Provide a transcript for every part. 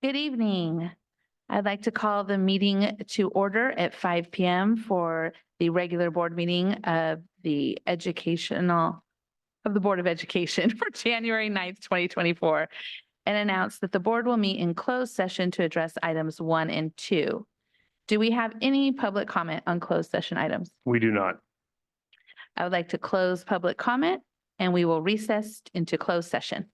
Good evening. I'd like to call the meeting to order at 5 p.m. for the regular board meeting of the Board of Education for January 9th, 2024, and announce that the board will meet in closed session to address items 1 and 2. Do we have any public comment on closed session items? We do not. I would like to close public comment and we will recess into closed session.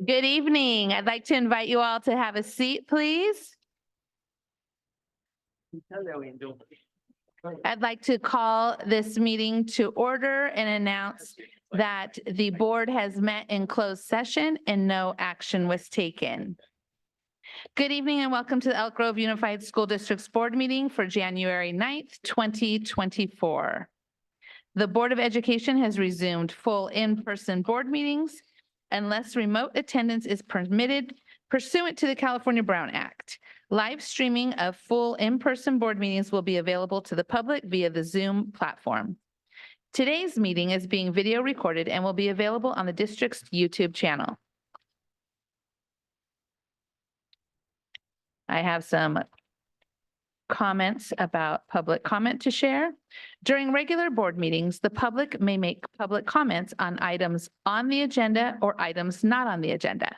Good evening. I'd like to invite you all to have a seat, please. I'd like to call this meeting to order and announce that the board has met in closed session and no action was taken. Good evening and welcome to the Elk Grove Unified School District's board meeting for January 9th, 2024. The Board of Education has resumed full in-person board meetings unless remote attendance is permitted pursuant to the California Brown Act. Live streaming of full in-person board meetings will be available to the public via the Zoom platform. Today's meeting is being video recorded and will be available on the district's YouTube channel. I have some comments about public comment to share. During regular board meetings, the public may make public comments on items on the agenda or items not on the agenda.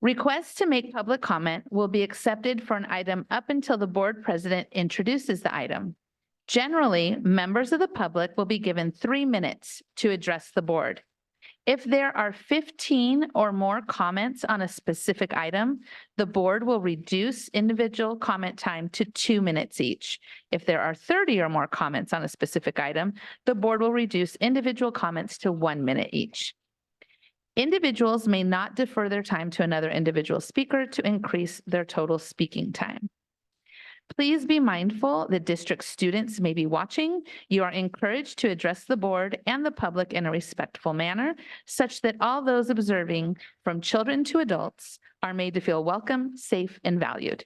Requests to make public comment will be accepted for an item up until the board president introduces the item. Generally, members of the public will be given 3 minutes to address the board. If there are 15 or more comments on a specific item, the board will reduce individual comment time to 2 minutes each. If there are 30 or more comments on a specific item, the board will reduce individual comments to 1 minute each. Individuals may not defer their time to another individual speaker to increase their total speaking time. Please be mindful that district students may be watching. You are encouraged to address the board and the public in a respectful manner, such that all those observing, from children to adults, are made to feel welcome, safe, and valued.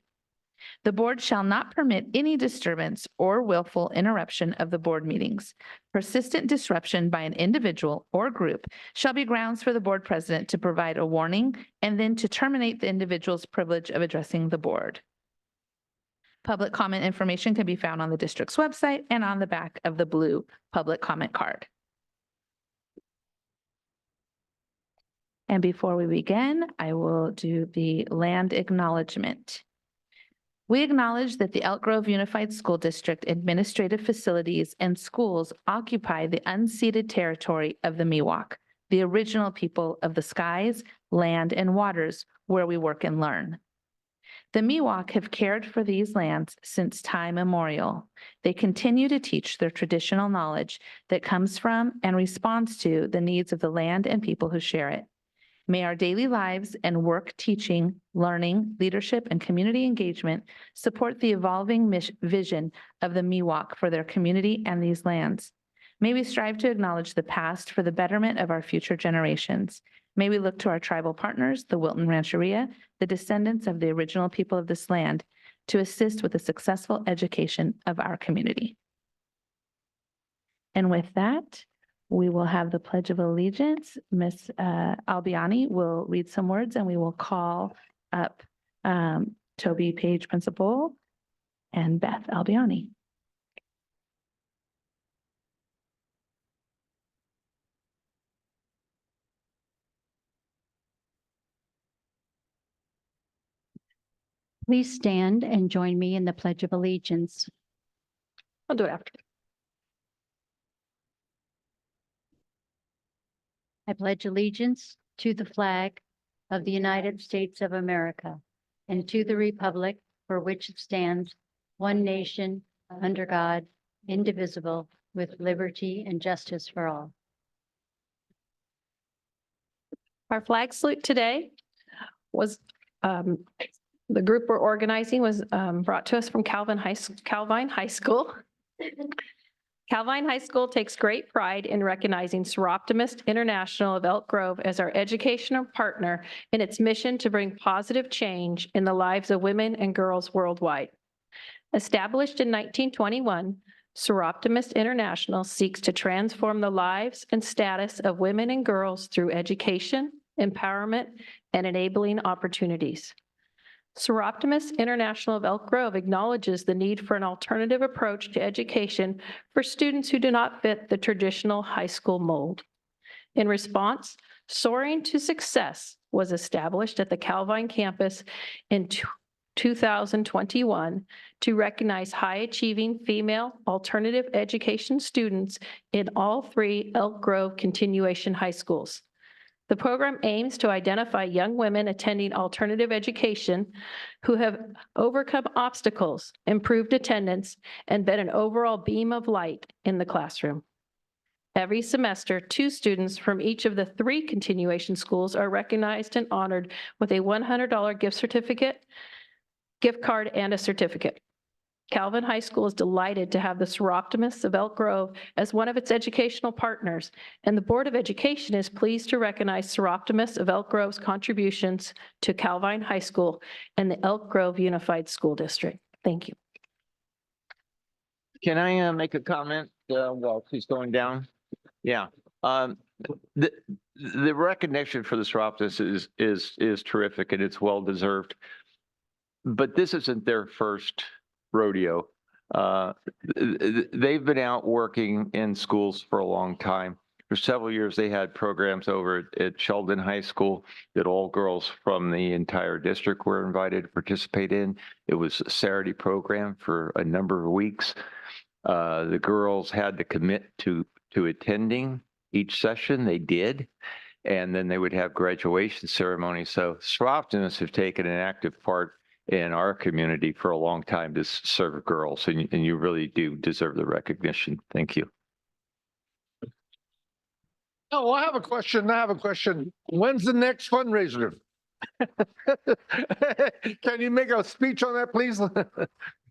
The board shall not permit any disturbance or willful interruption of the board meetings. Persistent disruption by an individual or group shall be grounds for the board president to provide a warning and then to terminate the individual's privilege of addressing the board. Public comment information can be found on the district's website and on the back of the blue public comment card. And before we begin, I will do the land acknowledgement. We acknowledge that the Elk Grove Unified School District administrative facilities and schools occupy the unceded territory of the Miwok, the original people of the skies, land, and waters where we work and learn. The Miwok have cared for these lands since time immemorial. They continue to teach their traditional knowledge that comes from and responds to the needs of the land and people who share it. May our daily lives and work teaching, learning, leadership, and community engagement support the evolving vision of the Miwok for their community and these lands. May we strive to acknowledge the past for the betterment of our future generations. May we look to our tribal partners, the Wilton Rancheria, the descendants of the original people of this land, to assist with the successful education of our community. And with that, we will have the Pledge of Allegiance. Ms. Albiani will read some words and we will call up Toby Page Principal and Beth Albiani. Please stand and join me in the Pledge of Allegiance. I'll do it after. I pledge allegiance to the flag of the United States of America and to the republic for which it stands, one nation, under God, indivisible, with liberty and justice for all. Our flag salute today was the group we're organizing was brought to us from Calvine High School. Calvine High School takes great pride in recognizing Soroptimist International of Elk Grove as our educational partner in its mission to bring positive change in the lives of women and girls worldwide. Established in 1921, Soroptimist International seeks to transform the lives and status of women and girls through education, empowerment, and enabling opportunities. Soroptimist International of Elk Grove acknowledges the need for an alternative approach to education for students who do not fit the traditional high school mold. In response, Soaring to Success was established at the Calvine campus in 2021 to recognize high-achieving female alternative education students in all three Elk Grove continuation high schools. The program aims to identify young women attending alternative education who have overcome obstacles, improved attendance, and been an overall beam of light in the classroom. Every semester, 2 students from each of the 3 continuation schools are recognized and honored with a $100 gift card, and a certificate. Calvin High School is delighted to have the Seroptimists of Elk Grove as one of its educational partners, and the Board of Education is pleased to recognize Seroptimists of Elk Grove's contributions to Calvin High School and the Elk Grove Unified School District. Thank you. Can I make a comment while she's going down? Yeah. The recognition for the Seroptimists is terrific and it's well deserved. But this isn't their first rodeo. They've been out working in schools for a long time. For several years, they had programs over at Sheldon High School that all girls from the entire district were invited to participate in. It was a Saturday program for a number of weeks. The girls had to commit to attending each session. They did. And then they would have graduation ceremonies. So Seroptimists have taken an active part in our community for a long time to serve girls, and you really do deserve the recognition. Thank you. Oh, I have a question. When's the next fundraiser? Can you make a speech on that, please?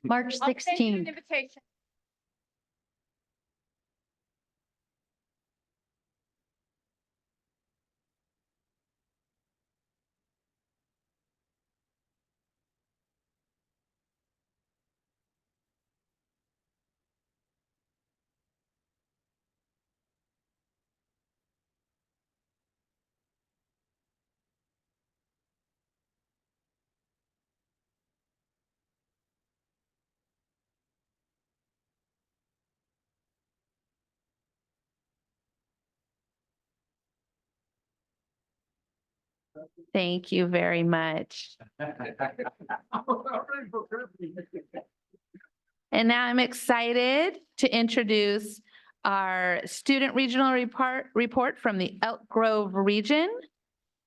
March 16th. Thank you very much. And now I'm excited to introduce our student regional report from the Elk Grove region.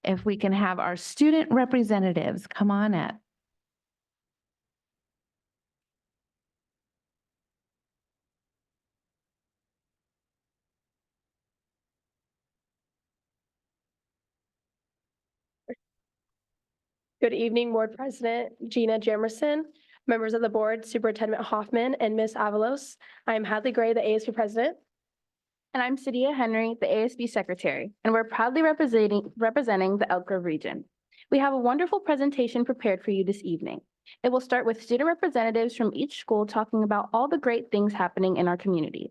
If we can have our student representatives come on up. Good evening, Board President Gina Jamerson, members of the board, Superintendent Hoffman, and Ms. Avalos. I am Hadley Gray, the ASB President. And I'm Sadia Henry, the ASB Secretary, and we're proudly representing the Elk Grove region. We have a wonderful presentation prepared for you this evening. It will start with student representatives from each school talking about all the great things happening in our community.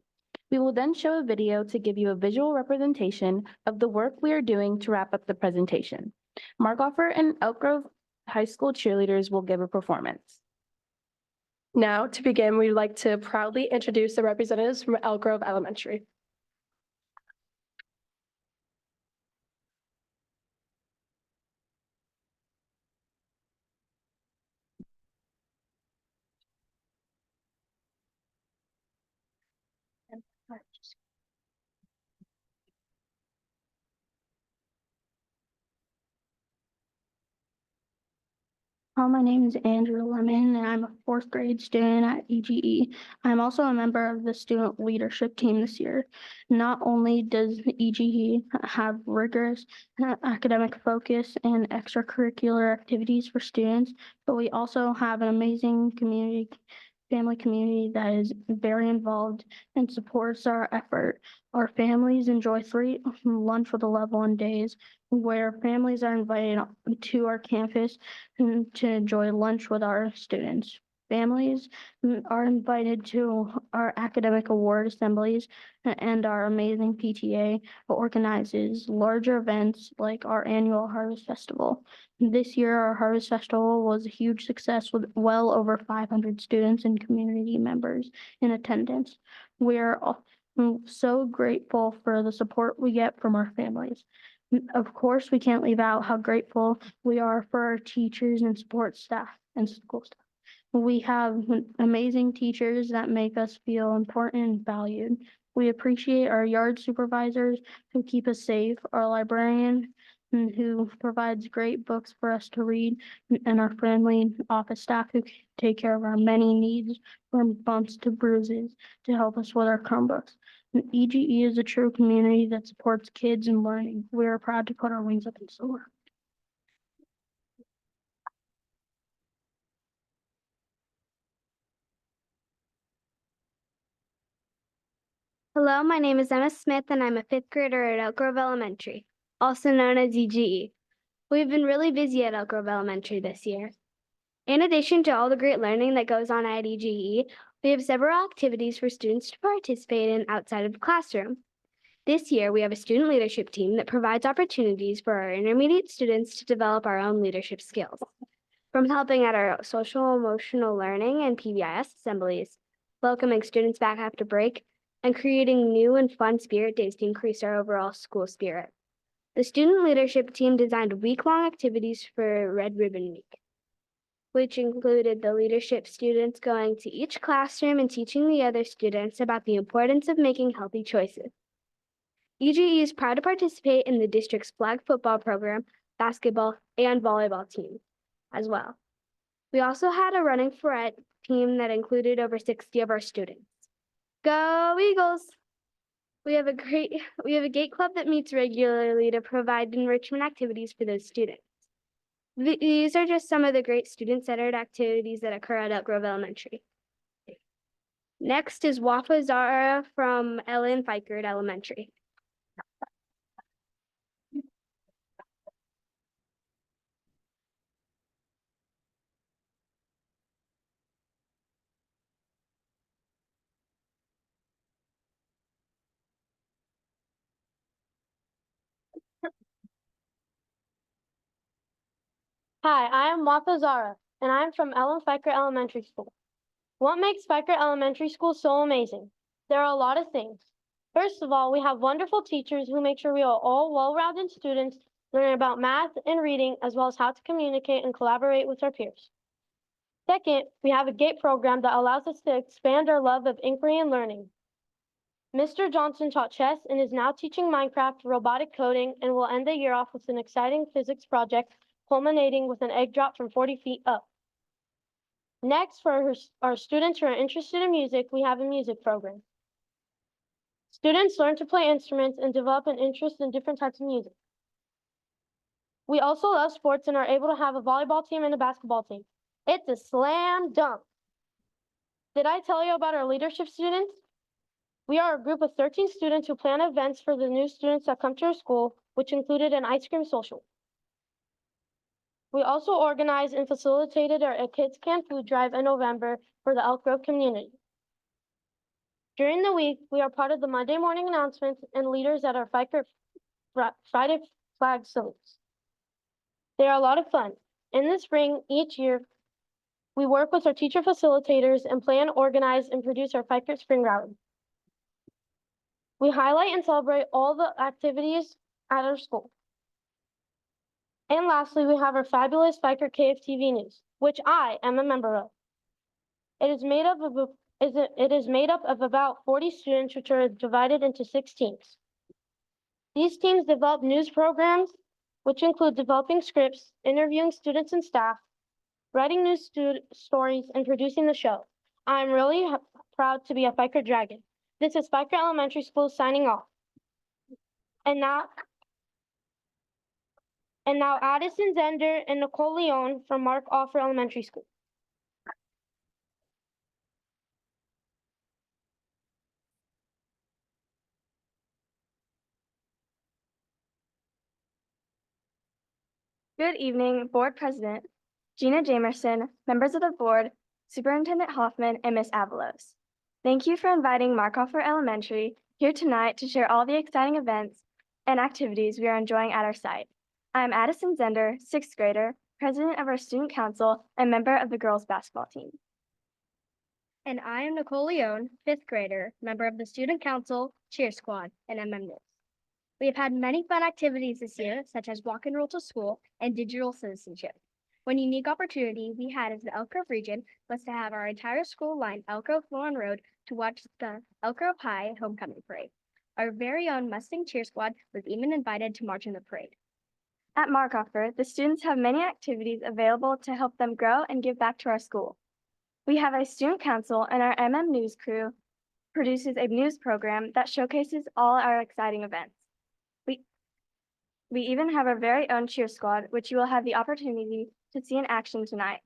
We will then show a video to give you a visual representation of the work we are doing to wrap up the presentation. Markoffer and Elk Grove High School cheerleaders will give a performance. Now, to begin, we'd like to proudly introduce the representatives from Elk Grove Elementary. My name is Andrew Lemon, and I'm a 4th grade student at EGE. I'm also a member of the student leadership team this year. Not only does EGE have rigorous academic focus and extracurricular activities for students, but we also have an amazing family community that is very involved and supports our effort. Our families enjoy 3 lunch with a loved one days, where families are invited to our campus to enjoy lunch with our students. Families are invited to our academic award assemblies, and our amazing PTA organizes larger events like our annual Harvest Festival. This year, our Harvest Festival was a huge success with well over 500 students and community members in attendance. We are so grateful for the support we get from our families. Of course, we can't leave out how grateful we are for our teachers and support staff and school staff. We have amazing teachers that make us feel important and valued. We appreciate our yard supervisors who keep us safe, our librarian who provides great books for us to read, and our friendly office staff who take care of our many needs from bumps to bruises to help us with our Chromebooks. EGE is a true community that supports kids and learning. We are proud to put our wings up and soar. Hello, my name is Emma Smith and I'm a fifth grader at Elk Grove Elementary, also known as EGE. We've been really busy at Elk Grove Elementary this year. In addition to all the great learning that goes on at EGE, we have several activities for students to participate in outside of the classroom. This year, we have a student leadership team that provides opportunities for our intermediate students to develop our own leadership skills. From helping at our social emotional learning and PBIS assemblies, welcoming students back after break, and creating new and fun spirit days to increase our overall school spirit. The student leadership team designed week-long activities for Red Ribbon Week, which included the leadership students going to each classroom and teaching the other students about the importance of making healthy choices. EGE is proud to participate in the district's flag football program, basketball, and volleyball team as well. We also had a running forret team that included over 60 of our students. Go Eagles! We have a gate club that meets regularly to provide enrichment activities for those students. These are just some of the great student-centered activities that occur at Elk Grove Elementary. Next is Wafa Zara from Ellen Fikert Elementary. Hi, I am Wafa Zara, and I am from Ellen Fikert Elementary School. What makes Fikert Elementary School so amazing? There are a lot of things. First of all, we have wonderful teachers who make sure we are all well-rounded students learning about math and reading, as well as how to communicate and collaborate with our peers. Second, we have a GATE program that allows us to expand our love of inquiry and learning. Mr. Johnson taught chess and is now teaching Minecraft, robotic coding, and will end the year off with an exciting physics project culminating with an egg drop from 40 feet up. Next, for our students who are interested in music, we have a music program. Students learn to play instruments and develop an interest in different types of music. We also love sports and are able to have a volleyball team and a basketball team. It's a slam dunk. Did I tell you about our leadership students? We are a group of 13 students who plan events for the new students that come to our school, which included an ice cream social. We also organized and facilitated our Kids Can Food Drive in November for the Elk Grove community. During the week, we are part of the Monday morning announcements and leaders at our Fikert Friday flag salutes. They are a lot of fun. In the spring, each year, we work with our teacher facilitators and plan, organize, and produce our Fikert Spring Rally. We highlight and celebrate all the activities at our school. And lastly, we have our fabulous Fikert KFTV News, which I am a member of. It is made up of about 40 students, which are divided into 6 teams. These teams develop news programs, which include developing scripts, interviewing students and staff, writing news stories, and producing the show. I'm really proud to be a Fikert Dragon. This is Fikert Elementary School signing off. And now Addison Zender and Nicole Leone from Mark Offer Elementary School. Good evening, Board President Gina Jamerson, members of the board, Superintendent Hoffman, and Ms. Avalos. Thank you for inviting Markhofer Elementary here tonight to share all the exciting events and activities we are enjoying at our site. I'm Addison Zender, 6th grader, president of our student council, and member of the girls basketball team. And I am Nicole Leone, 5th grader, member of the student council, cheer squad, and MM News. We have had many fun activities this year, such as Walk and Roll to School and Digital Citizenship. One unique opportunity we had as the Elk Grove region was to have our entire school line Elk Grove Lawn Road to watch the Elk Grove High Homecoming Parade. Our very own Mustang Cheer Squad was even invited to march in the parade. At Markoffer, the students have many activities available to help them grow and give back to our school. We have a student council, and our MM News crew produces a news program that showcases all our exciting events. We even have our very own cheer squad, which you will have the opportunity to see in action tonight.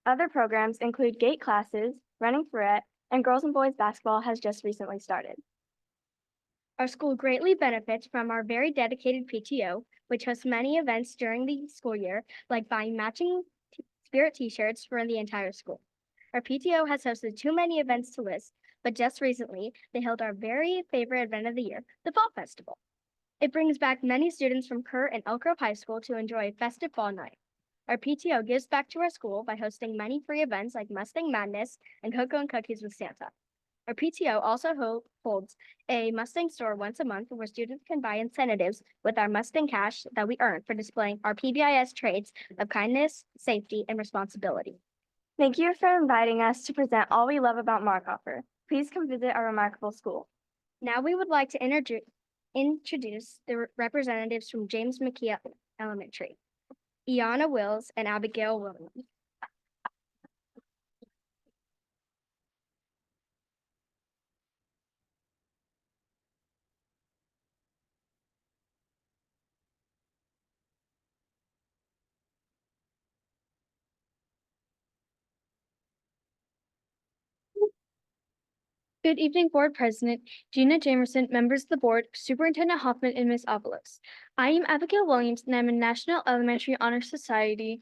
Other programs include gate classes, running forette, and girls and boys basketball has just recently started. Our school greatly benefits from our very dedicated PTO, which hosts many events during the school year, like buying matching spirit t-shirts for the entire school. Our PTO has hosted too many events to list, but just recently, they held our very favorite event of the year, the Fall Festival. It brings back many students from Kerr and Elk Grove High School to enjoy a festive fall night. Our PTO gives back to our school by hosting many free events like Mustang Madness and Cocoa and Cookies with Santa. Our PTO also holds a Mustang store once a month where students can buy incentives with our Mustang cash that we earn for displaying our PBIS traits of kindness, safety, and responsibility. Thank you for inviting us to present all we love about Markoffer. Please come visit our remarkable school. Now we would like to introduce the representatives from James McKee Elementary, Iana Wills and Abigail Williams. Good evening, Board President Gina Jamerson, members of the board, Superintendent Hoffman, and Ms. Avalos. I am Abigail Williams, and I'm a National Elementary Honor Society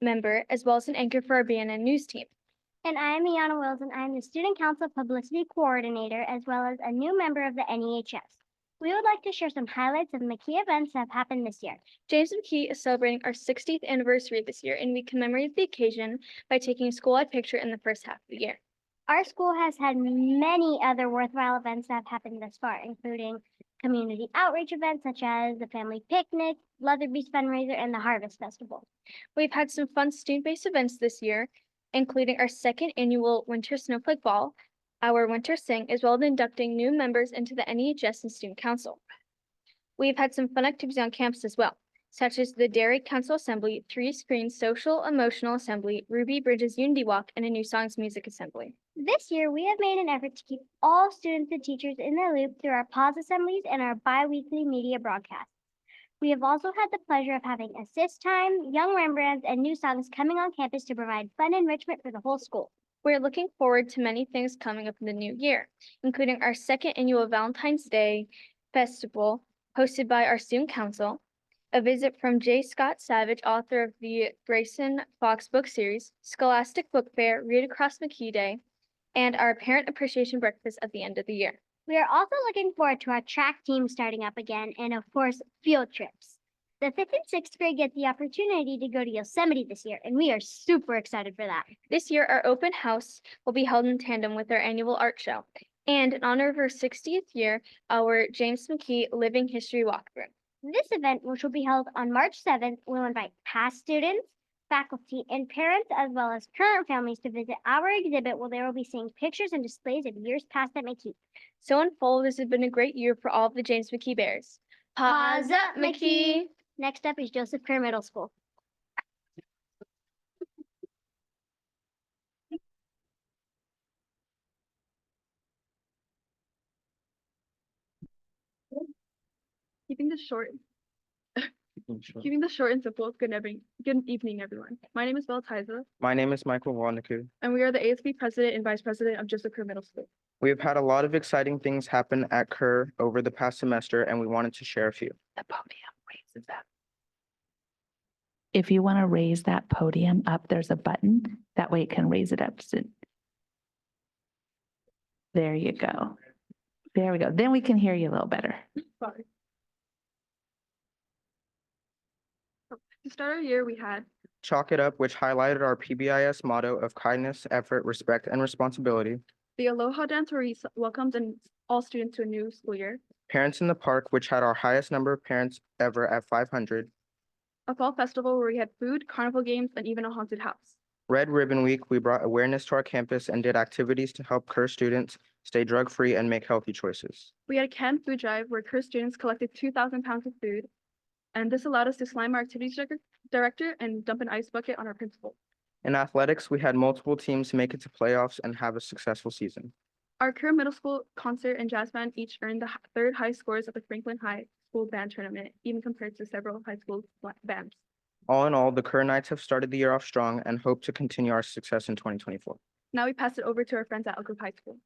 member, as well as an anchor for our BNN News team. And I am Iana Wills, and I am the Student Council Publicity Coordinator, as well as a new member of the NEHS. We would like to share some highlights of McKee events that have happened this year. James McKee is celebrating our 60th anniversary this year, and we commemorate the occasion by taking a school-wide picture in the first half of the year. Our school has had many other worthwhile events that have happened thus far, including community outreach events such as the family picnic, Leatherby's fundraiser, and the Harvest Festival. We've had some fun student-based events this year, including our second annual Winter Snowflake Ball, our Winter Sing, as well as inducting new members into the NEHS and Student Council. We've had some fun activities on campus as well, such as the Dairy Council Assembly, 3-screen Social Emotional Assembly, Ruby Bridges Unity Walk, and a New Songs Music Assembly. This year, we have made an effort to keep all students and teachers in the loop through our pause assemblies and our bi-weekly media broadcasts. We have also had the pleasure of having Assist Time, Young Rembrandts, and New Songs coming on campus to provide fun enrichment for the whole school. We're looking forward to many things coming up in the new year, including our second annual Valentine's Day Festival hosted by our Student Council, a visit from J. Scott Savage, author of the Grayson Fox book series, Scholastic Book Fair, Read Across McKee Day, and our Parent Appreciation Breakfast at the end of the year. We are also looking forward to our track team starting up again and, of course, field trips. The 5th and 6th grade get the opportunity to go to Yosemite this year, and we are super excited for that. This year, our open house will be held in tandem with our annual art show, and in honor of our 60th year, our James McKee Living History Walkthrough. This event, which will be held on March 7th, will invite past students, faculty, and parents, as well as current families to visit our exhibit where they will be seeing pictures and displays of years past at McKee. So in full, this has been a great year for all of the James McKee Bears. Pause up, McKee! Next up is Joseph Kerr Middle School. Keeping this short and simple. Good evening, everyone. My name is Belle Tiza, My name is Michael Walniku. and we are the ASB president and vice president of Joseph Kerr Middle School. We have had a lot of exciting things happen at Kerr over the past semester, and we wanted to share a few. The podium raises up. If you want to raise that podium up, there's a button. That way it can raise it up. There you go. There we go. Then we can hear you a little better. Sorry. To start our year, we had Chalk It Up, which highlighted our PBIS motto of kindness, effort, respect, and responsibility. the Aloha Dance, where we welcomed all students to a new school year. Parents in the Park, which had our highest number of parents ever at 500. A fall festival where we had food, carnival games, and even a haunted house. Red Ribbon Week, we brought awareness to our campus and did activities to help Kerr students stay drug-free and make healthy choices. We had a canned food drive where Kerr students collected 2,000 pounds of food, and this allowed us to slime our activities director and dump an ice bucket on our principal. In athletics, we had multiple teams make it to playoffs and have a successful season. Our Kerr Middle School concert and jazz band each earned the third highest scores at the Franklin High School Band Tournament, even compared to several high school bands. All in all, the Kerr Knights have started the year off strong and hope to continue our success in 2024. Now we pass it over to our friends at Elk Grove High School.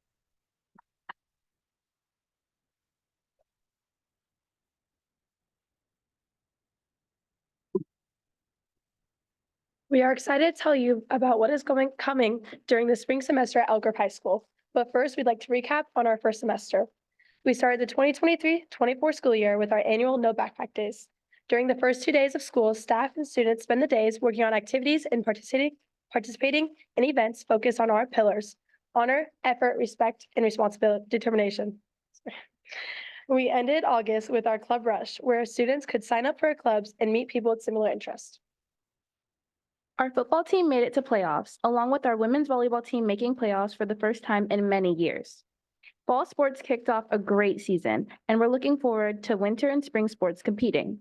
We are excited to tell you about what is coming during the spring semester at Elk Grove High School. But first, we'd like to recap on our first semester. We started the 2023-24 school year with our annual No Backpack Days. During the first 2 days of school, staff and students spend the days working on activities and participating in events focused on our pillars: honor, effort, respect, and responsibility determination. We ended August with our Club Rush, where students could sign up for our clubs and meet people with similar interests. Our football team made it to playoffs, along with our women's volleyball team making playoffs for the first time in many years. Fall sports kicked off a great season, and we're looking forward to winter and spring sports competing.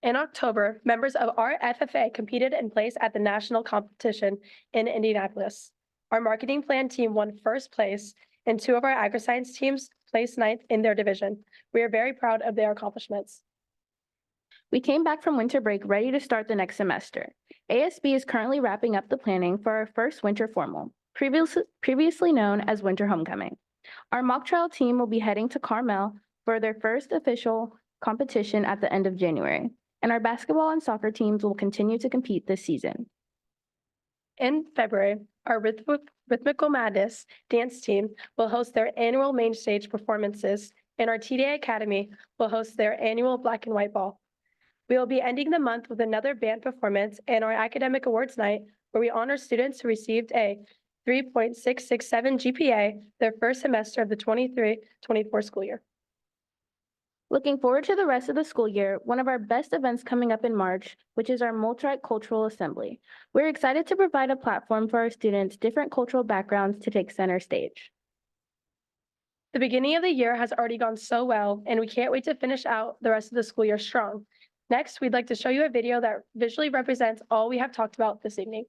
In October, members of our FFA competed and placed at the national competition in Indianapolis. Our marketing plan team won first place, and 2 of our agri-science teams placed 9th in their division. We are very proud of their accomplishments. We came back from winter break ready to start the next semester. ASB is currently wrapping up the planning for our first winter formal, previously known as Winter Homecoming. Our mock trial team will be heading to Carmel for their first official competition at the end of January, and our basketball and soccer teams will continue to compete this season. In February, our Rhythmical Madness dance team will host their annual main stage performances, and our TDA Academy will host their annual Black and White Ball. We will be ending the month with another band performance and our academic awards night, where we honor students who received a 3.667 GPA their first semester of the 23-24 school year. Looking forward to the rest of the school year, one of our best events coming up in March, which is our Multicultural Assembly. We're excited to provide a platform for our students' different cultural backgrounds to take center stage. The beginning of the year has already gone so well, and we can't wait to finish out the rest of the school year strong. Next, we'd like to show you a video that visually represents all we have talked about this evening.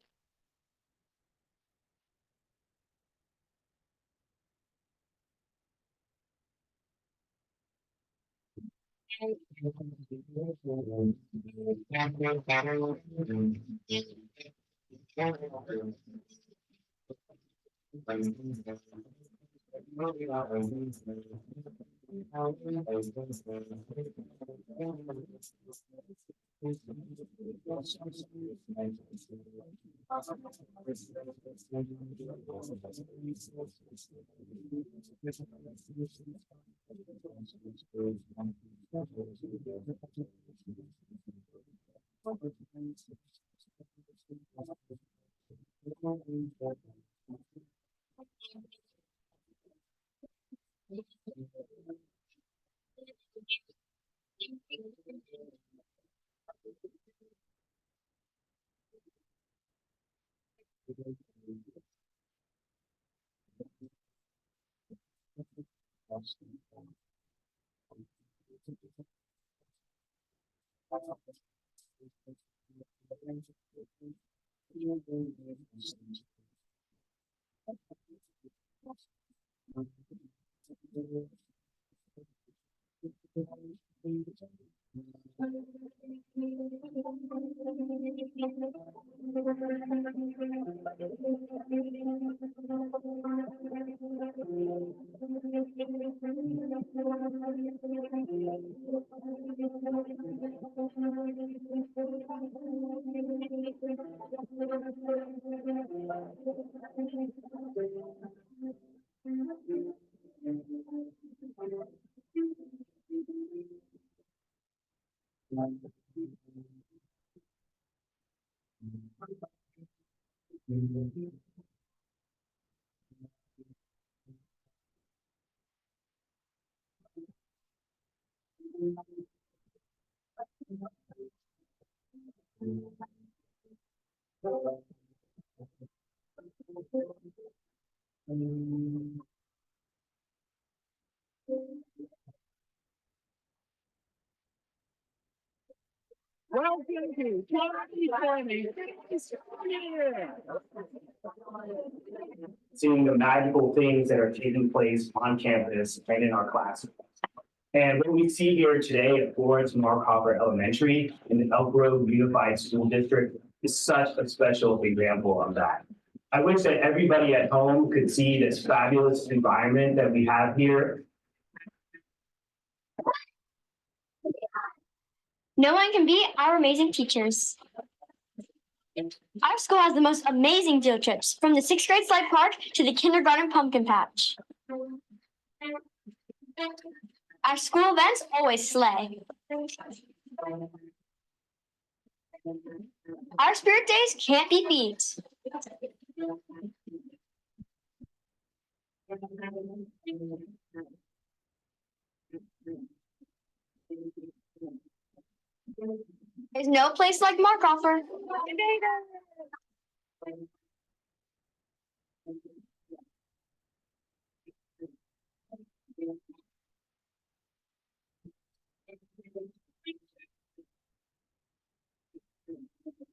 Seeing the magical things that are taking place on campus and in our classrooms. And what we see here today at Florence Markhoffer Elementary in the Elk Grove Unified School District is such a special example of that. I wish that everybody at home could see this fabulous environment that we have here. No one can beat our amazing teachers. Our school has the most amazing field trips, from the 6th grade slide park to the kindergarten pumpkin patch. Our school events always slay. Our spirit days can't be beat. There's no place like Markhoffer.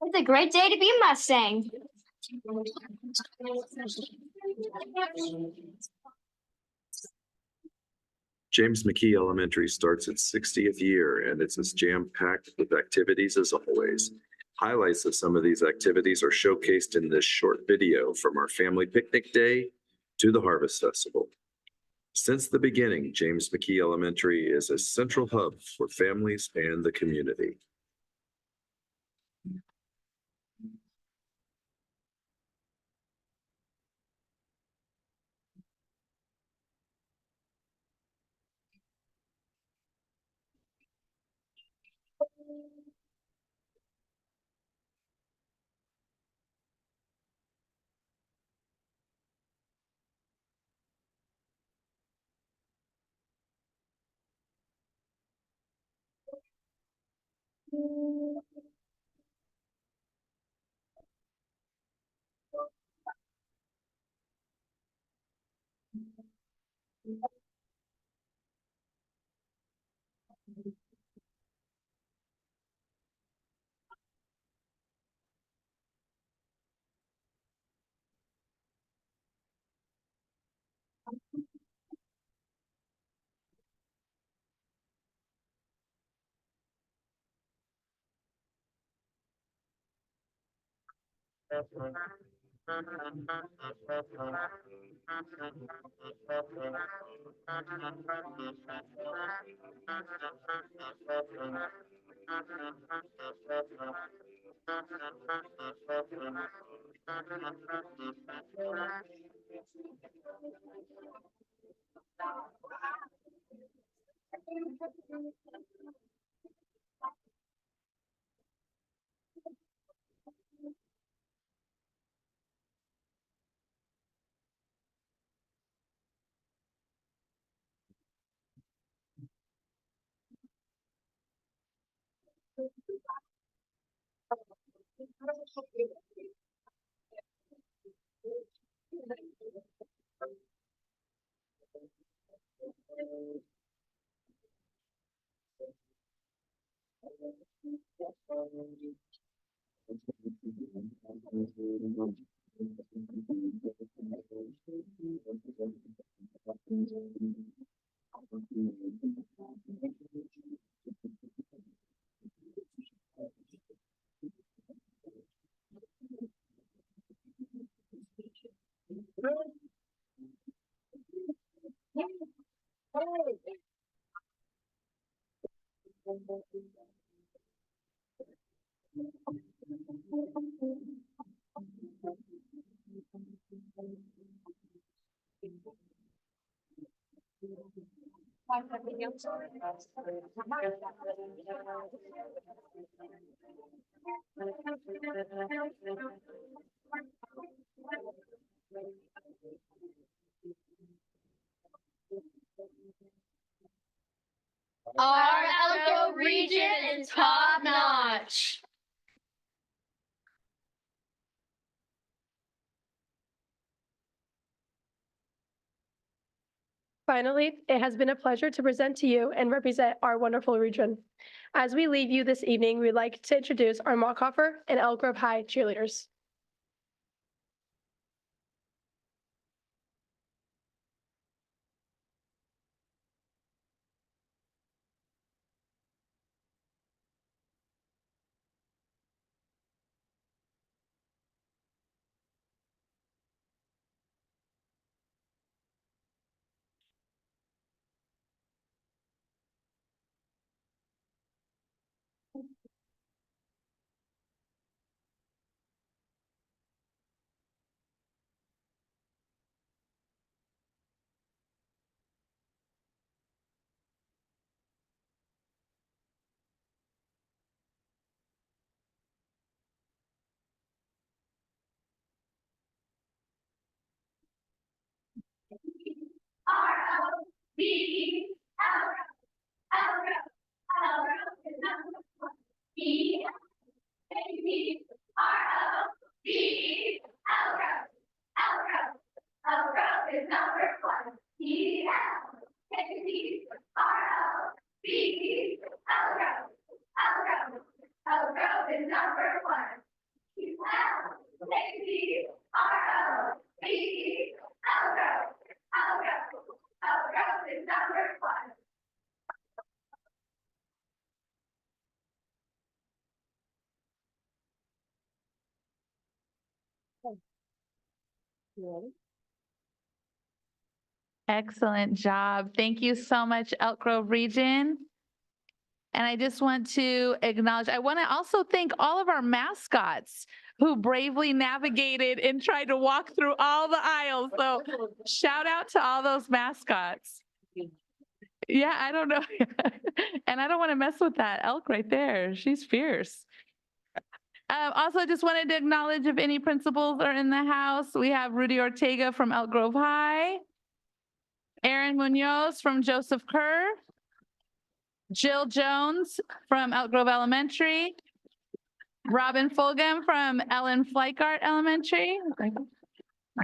It's a great day to be a Mustang. James McKee Elementary starts its 60th year, and it's as jam-packed with activities as always. Highlights of some of these activities are showcased in this short video, from our family picnic day to the Harvest Festival. Since the beginning, James McKee Elementary is a central hub for families and the community. Our Elko region is top notch. Finally, it has been a pleasure to present to you and represent our wonderful region. As we leave you this evening, we'd like to introduce our Markhoffer and Elk Grove High cheerleaders. Excellent job. Thank you so much, Elk Grove Region. And I just want to acknowledge, I want to also thank all of our mascots who bravely navigated and tried to walk through all the aisles. So shout out to all those mascots. Yeah, I don't know. And I don't want to mess with that elk right there. She's fierce. Also, just wanted to acknowledge if any principals are in the house. We have Rudy Ortega from Elk Grove High, Aaron Munoz from Joseph Kerr, Jill Jones from Elk Grove Elementary, Robin Fulgham from Ellen Fleischart Elementary,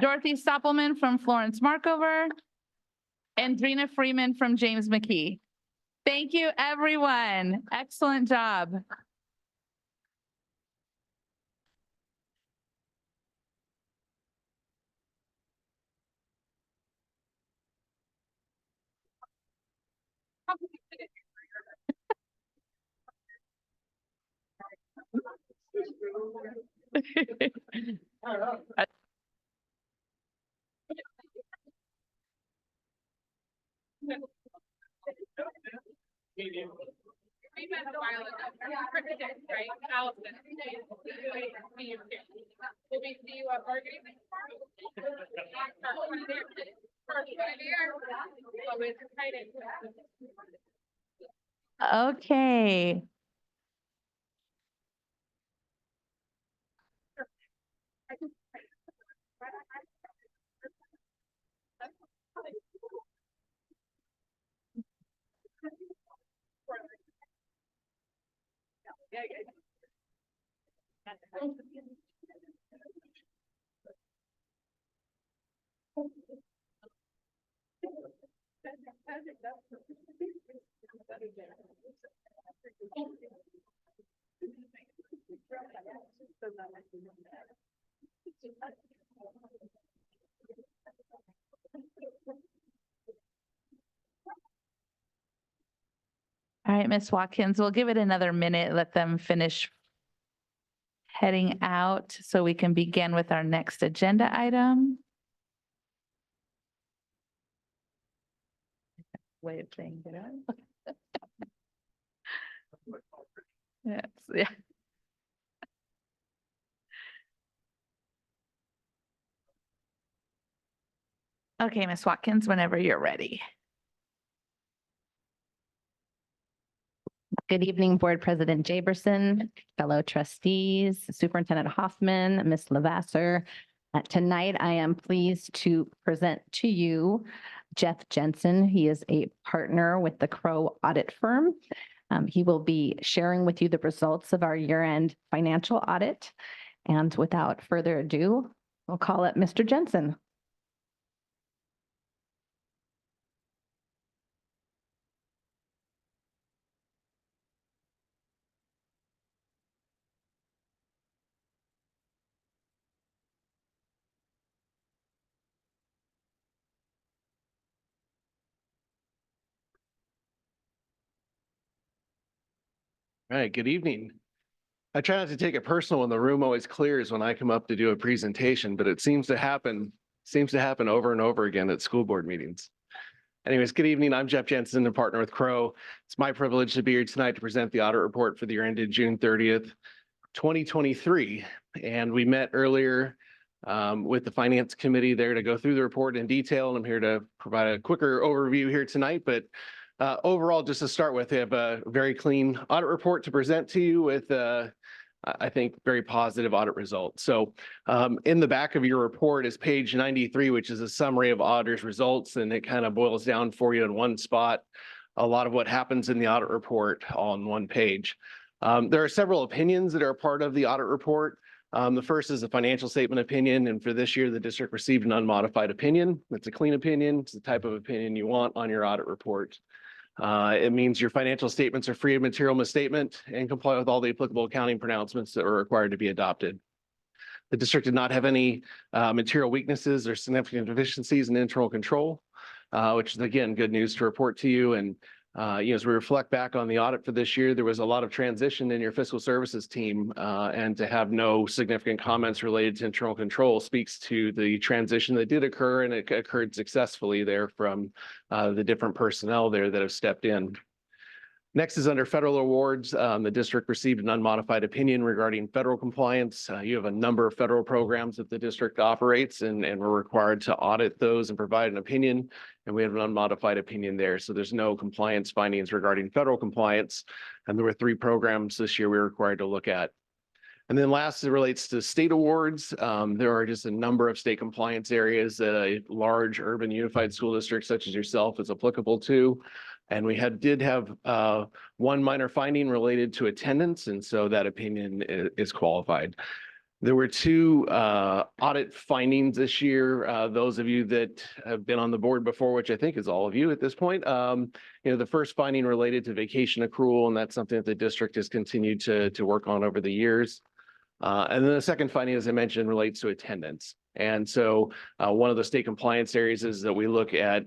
Dorothy Stoppelman from Florence Markover, and Drina Freeman from James McKee. Thank you, everyone. Excellent job. Okay. All right, Ms. Watkins, we'll give it another minute, let them finish heading out so we can begin with our next agenda item. Way of saying it. Yes, yeah. Okay, Ms. Watkins, whenever you're ready. Good evening, Board President Jaberson, fellow trustees, Superintendent Hoffman, Ms. Lavasser. Tonight, I am pleased to present to you Jeff Jensen. He is a partner with the Crow Audit Firm. He will be sharing with you the results of our year-end financial audit. And without further ado, we'll call it Mr. Jensen. All right, good evening. I try not to take it personal when the room always clears when I come up to do a presentation, but it seems to happen over and over again at school board meetings. Anyways, good evening. I'm Jeff Jensen, a partner with Crow. It's my privilege to be here tonight to present the audit report for the year ended June 30th, 2023. And we met earlier with the finance committee there to go through the report in detail. And I'm here to provide a quicker overview here tonight, but overall, just to start with, we have a very clean audit report to present to you with, I think, very positive audit results. So in the back of your report is page 93, which is a summary of auditors' results, and it kind of boils down for you in one spot a lot of what happens in the audit report on one page. There are several opinions that are part of the audit report. The first is a financial statement opinion, and for this year, the district received an unmodified opinion. It's a clean opinion. It's the type of opinion you want on your audit report. It means your financial statements are free of material misstatement and comply with all the applicable accounting pronouncements that are required to be adopted. The district did not have any material weaknesses or significant deficiencies in internal control, which is, again, good news to report to you. And as we reflect back on the audit for this year, there was a lot of transition in your fiscal services team, and to have no significant comments related to internal control speaks to the transition that did occur, and it occurred successfully there from the different personnel there that have stepped in. Next is under federal awards. The district received an unmodified opinion regarding federal compliance. You have a number of federal programs that the district operates, and we're required to audit those and provide an opinion. And we have an unmodified opinion there. So there's no compliance findings regarding federal compliance. And there were 3 programs this year we were required to look at. And then last, it relates to state awards. There are just a number of state compliance areas that a large urban unified school district such as yourself is applicable to. And we did have one minor finding related to attendance, and so that opinion is qualified. There were 2 audit findings this year. Those of you that have been on the board before, which I think is all of you at this point, the first finding related to vacation accrual, and that's something that the district has continued to work on over the years. And then the second finding, as I mentioned, relates to attendance. And so one of the state compliance areas is that we look at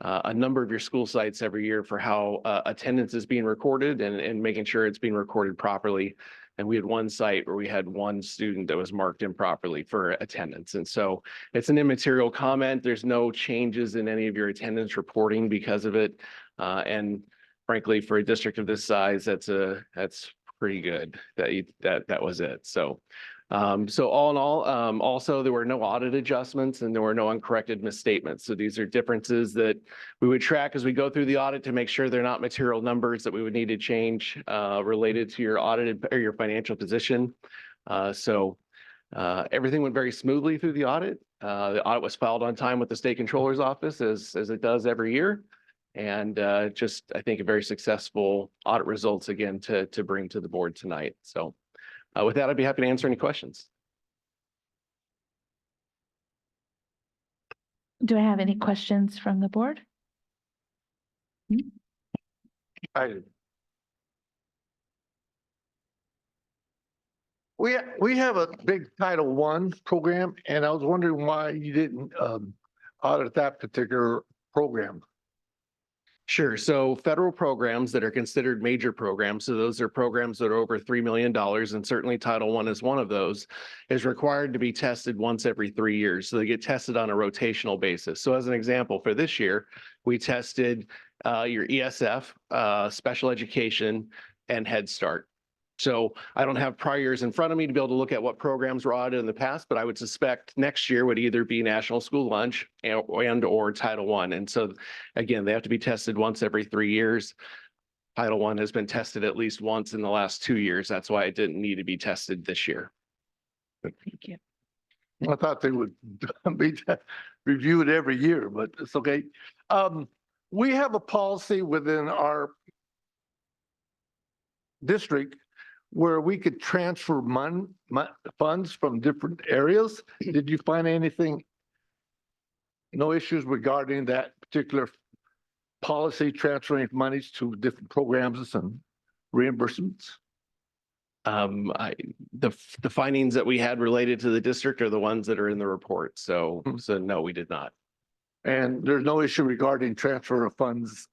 a number of your school sites every year for how attendance is being recorded and making sure it's being recorded properly. And we had one site where we had one student that was marked improperly for attendance. And so it's an immaterial comment. There's no changes in any of your attendance reporting because of it. And frankly, for a district of this size, that's pretty good that was it. So all in all, also there were no audit adjustments and there were no uncorrected misstatements. So these are differences that we would track as we go through the audit to make sure they're not material numbers that we would need to change related to your audited or your financial position. Everything went very smoothly through the audit. The audit was filed on time with the state controller's office as it does every year. And just, I think, a very successful audit results again to bring to the board tonight. So with that, I'd be happy to answer any questions. Do I have any questions from the board? We have a big Title I program, and I was wondering why you didn't audit that particular program. Sure. So federal programs that are considered major programs, so those are programs that are over $3 million, and certainly Title I is one of those, is required to be tested once every 3 years. So they get tested on a rotational basis. So as an example, for this year, we tested your ESF, special education, and Head Start. So I don't have prior years in front of me to be able to look at what programs were audited in the past, but I would suspect next year would either be National School Lunch and or Title I. And so again, they have to be tested once every 3 years. Title I has been tested at least once in the last 2 years. That's why it didn't need to be tested this year. Thank you. I thought they would be reviewed every year, but it's okay. We have a policy within our district where we could transfer funds from different areas. Did you find anything, no issues regarding that particular policy, transferring monies to different programs and reimbursements? The findings that we had related to the district are the ones that are in the report. So no, we did not. And there's no issue regarding transfer of funds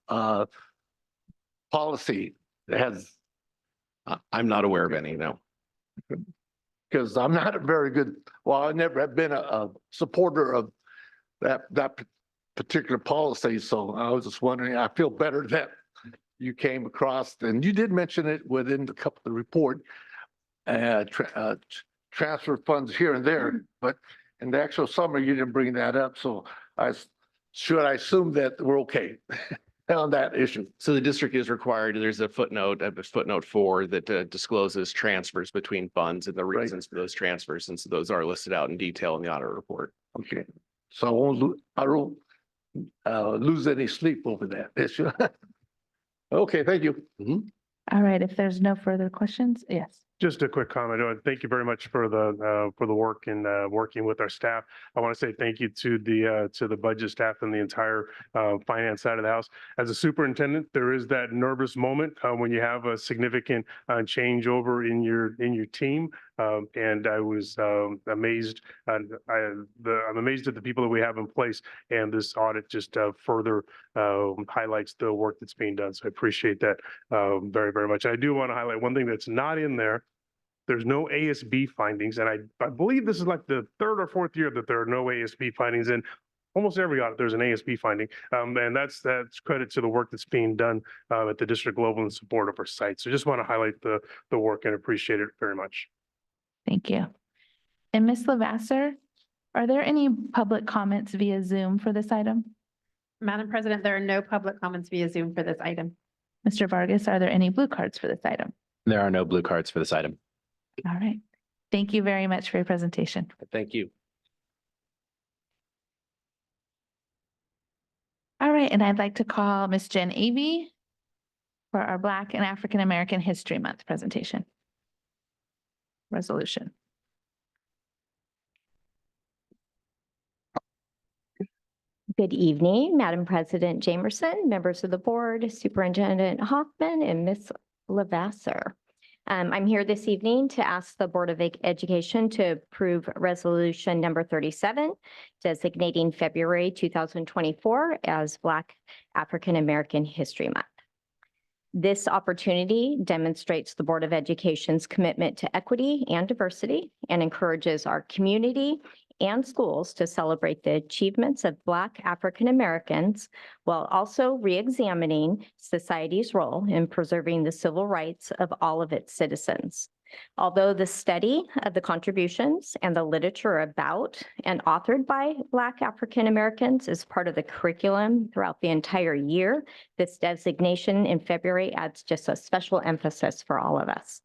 policy that has I'm not aware of any, no. Because I'm not a very good, well, I never have been a supporter of that particular policy. So I was just wondering, I feel better that you came across, and you did mention it within the report, transfer funds here and there, but in the actual summary, you didn't bring that up. So should I assume that we're okay on that issue? So the district is required, there's a footnote 4 that discloses transfers between funds and the reasons for those transfers. And so those are listed out in detail in the audit report. Okay, so I won't lose any sleep over that issue. Okay, thank you. All right, if there's no further questions, yes. Just a quick comment. Thank you very much for the work and working with our staff. I want to say thank you to the budget staff and the entire finance side of the house. As a superintendent, there is that nervous moment when you have a significant changeover in your team. And I was amazed. I'm amazed at the people that we have in place, and this audit just further highlights the work that's being done. So I appreciate that very, very much. I do want to highlight one thing that's not in there. There's no ASB findings, and I believe this is like the third or fourth year that there are no ASB findings in. Almost every audit, there's an ASB finding, and that's credit to the work that's being done at the district level in support of our site. So just want to highlight the work and appreciate it very much. Thank you. And Ms. Lavasser, are there any public comments via Zoom for this item? Madam President, there are no public comments via Zoom for this item. Mr. Vargas, are there any blue cards for this item? There are no blue cards for this item. All right. Thank you very much for your presentation. Thank you. All right, and I'd like to call Ms. Jen Avey for our Black and African American History Month presentation. Resolution. Good evening, Madam President Jamerson, members of the board, Superintendent Hoffman, and Ms. Lavasser. I'm here this evening to ask the Board of Education to approve resolution number 37, designating February 2024 as Black African American History Month. This opportunity demonstrates the Board of Education's commitment to equity and diversity and encourages our community and schools to celebrate the achievements of Black African Americans while also re-examining society's role in preserving the civil rights of all of its citizens. Although the study of the contributions and the literature about and authored by Black African Americans is part of the curriculum throughout the entire year, this designation in February adds just a special emphasis for all of us.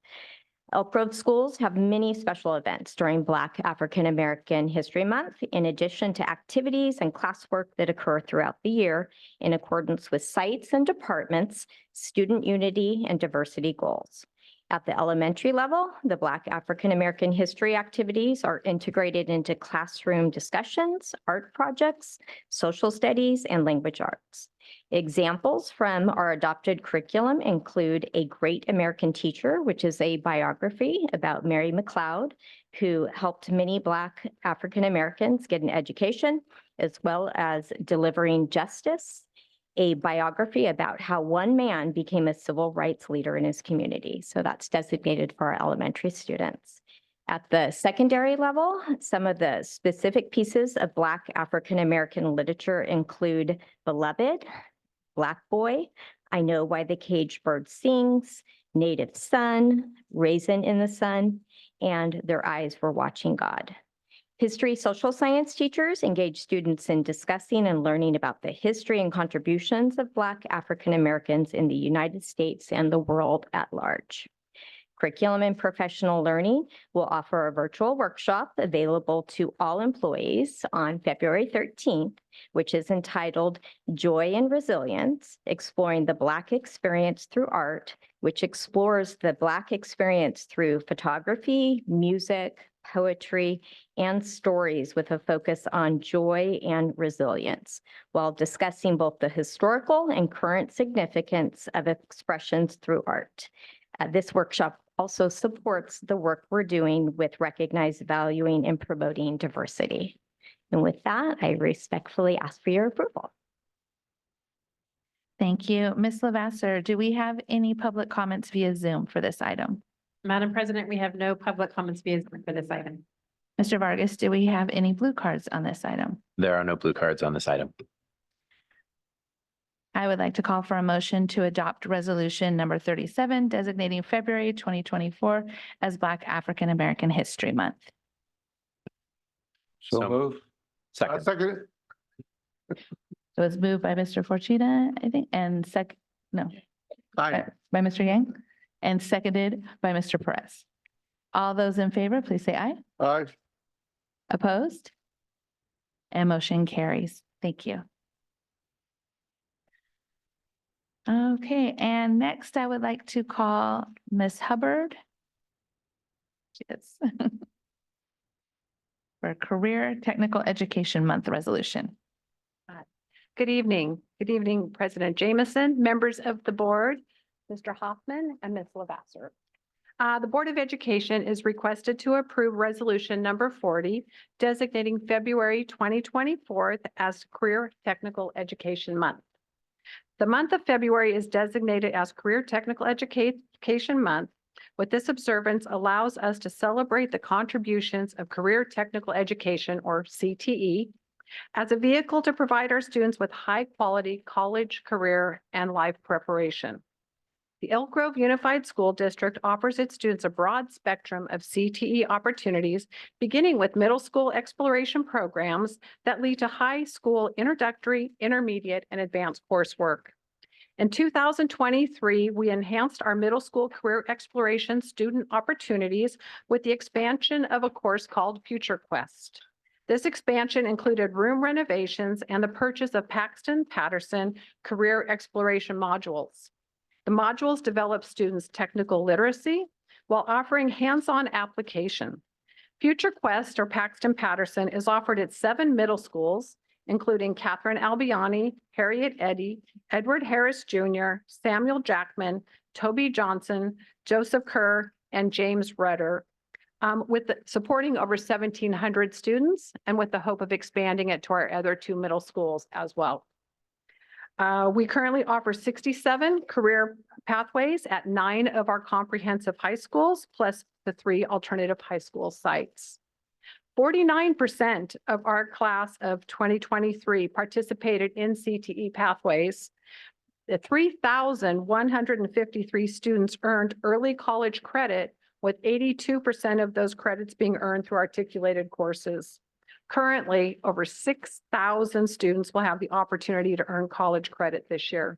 Elk Grove schools have many special events during Black African American History Month, in addition to activities and classwork that occur throughout the year in accordance with sites and departments, student unity, and diversity goals. At the elementary level, the Black African American history activities are integrated into classroom discussions, art projects, social studies, and language arts. Examples from our adopted curriculum include A Great American Teacher, which is a biography about Mary McLeod, who helped many Black African Americans get an education, as well as Delivering Justice, a biography about how one man became a civil rights leader in his community. So that's designated for our elementary students. At the secondary level, some of the specific pieces of Black African American literature include Beloved, Black Boy, I Know Why the Caged Bird Sings, Native Son, Raisin in the Sun, and Their Eyes Were Watching God. History social science teachers engage students in discussing and learning about the history and contributions of Black African Americans in the United States and the world at large. Curriculum and Professional Learning will offer a virtual workshop available to all employees on February 13th, which is entitled Joy and Resilience, Exploring the Black Experience Through Art, which explores the Black experience through photography, music, poetry, and stories with a focus on joy and resilience, while discussing both the historical and current significance of expressions through art. This workshop also supports the work we're doing with recognized, valuing, and promoting diversity. And with that, I respectfully ask for your approval. Thank you. Ms. Lavasser, do we have any public comments via Zoom for this item? Madam President, we have no public comments via Zoom for this item. Mr. Vargas, do we have any blue cards on this item? There are no blue cards on this item. I would like to call for a motion to adopt resolution number 37, designating February 2024 as Black African American History Month. So move. Second. Second it. It was moved by Mr. Fortuna, I think, and Aye. by Mr. Yang, and seconded by Mr. Perez. All those in favor, please say aye. Aye. Opposed? And motion carries. Thank you. Okay, and next I would like to call Ms. Hubbard. Yes. For Career Technical Education Month resolution. Good evening. Good evening, President Jameson, members of the board, Mr. Hoffman, and Ms. Lavasser. The Board of Education is requested to approve resolution number 40, designating February 2024 as Career Technical Education Month. The month of February is designated as Career Technical Education Month. What this observance allows us to celebrate the contributions of career technical education, or CTE, as a vehicle to provide our students with high-quality college, career, and life preparation. The Elk Grove Unified School District offers its students a broad spectrum of CTE opportunities, beginning with middle school exploration programs that lead to high school introductory, intermediate, and advanced coursework. In 2023, we enhanced our middle school career exploration student opportunities with the expansion of a course called Future Quest. This expansion included room renovations and the purchase of Paxton Patterson career exploration modules. The modules develop students' technical literacy while offering hands-on application. Future Quest, or Paxton Patterson, is offered at 7 middle schools, including Catherine Albiani, Harriet Eddy, Edward Harris Jr., Samuel Jackman, Toby Johnson, Joseph Kerr, and James Rudder, supporting over 1,700 students and with the hope of expanding it to our other 2 middle schools as well. We currently offer 67 career pathways at 9 of our comprehensive high schools, plus the 3 alternative high school sites. 49% of our class of 2023 participated in CTE pathways. The 3,153 students earned early college credit, with 82% of those credits being earned through articulated courses. Currently, over 6,000 students will have the opportunity to earn college credit this year.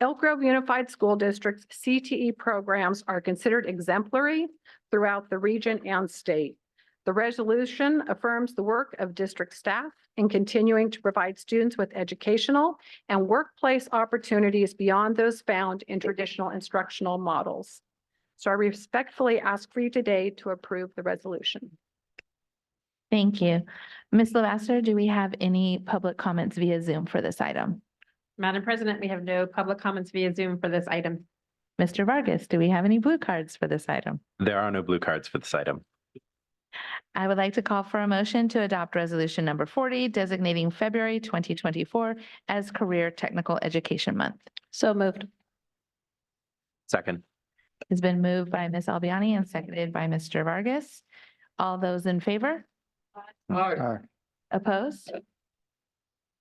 Elk Grove Unified School District's CTE programs are considered exemplary throughout the region and state. The resolution affirms the work of district staff in continuing to provide students with educational and workplace opportunities beyond those found in traditional instructional models. So I respectfully ask for you today to approve the resolution. Thank you. Ms. Lavasser, do we have any public comments via Zoom for this item? Madam President, we have no public comments via Zoom for this item. Mr. Vargas, do we have any blue cards for this item? There are no blue cards for this item. I would like to call for a motion to adopt resolution number 40, designating February 2024 as Career Technical Education Month. So moved. Second. It's been moved by Ms. Albiani and seconded by Mr. Vargas. All those in favor? Aye. Opposed?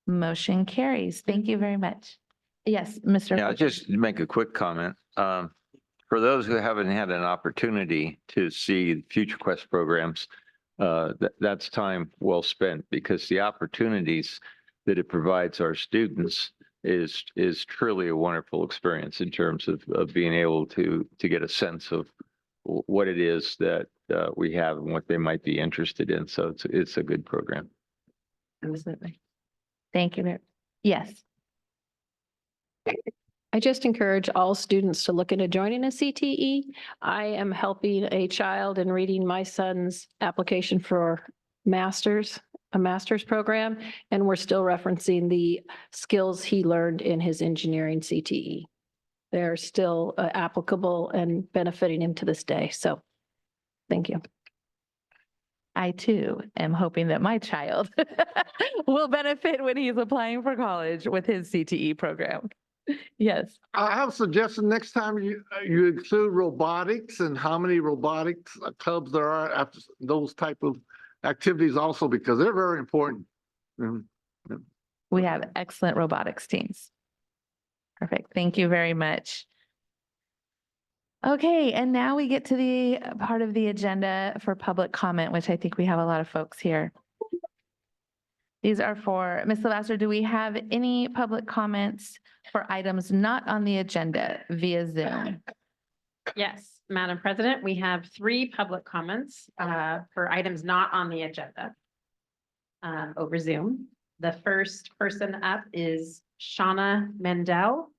Motion carries. Thank you very much. Yes, Mr. Yeah, I'll just make a quick comment. For those who haven't had an opportunity to see Future Quest programs, that's time well spent, because the opportunities that it provides our students is truly a wonderful experience in terms of being able to get a sense of what it is that we have and what they might be interested in. So it's a good program. Absolutely. Thank you. Yes. I just encourage all students to look into joining a CTE. I am helping a child in reading my son's application for a master's program, and we're still referencing the skills he learned in his engineering CTE. They're still applicable and benefiting him to this day. So thank you. I too am hoping that my child will benefit when he's applying for college with his CTE program. Yes. I have a suggestion. Next time you include robotics and how many robotics clubs there are after those type of activities also, because they're very important. Mhm. We have excellent robotics teams. Perfect. Thank you very much. Okay, and now we get to the part of the agenda for public comment, which I think we have a lot of folks here. These are for, Ms. Lavasser, do we have any public comments for items not on the agenda via Zoom? Yes, Madam President, we have 3 public comments for items not on the agenda over Zoom. The first person up is Shauna Mendel.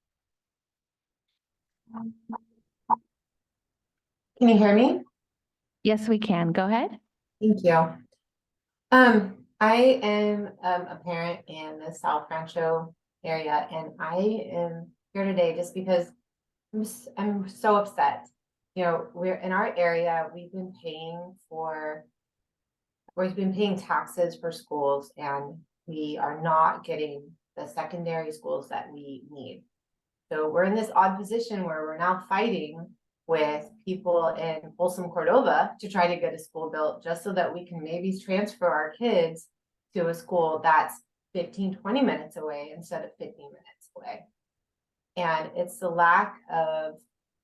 Can you hear me? Yes, we can. Go ahead. Thank you. I am a parent in the South Rancho area, and I am here today just because I'm so upset. You know, we're in our area, we've been paying taxes for schools, and we are not getting the secondary schools that we need. So we're in this odd position where we're now fighting with people in Folsom Cordova to try to get a school built, just so that we can maybe transfer our kids to a school that's 15, 20 minutes away instead of 15 minutes away. And it's the lack of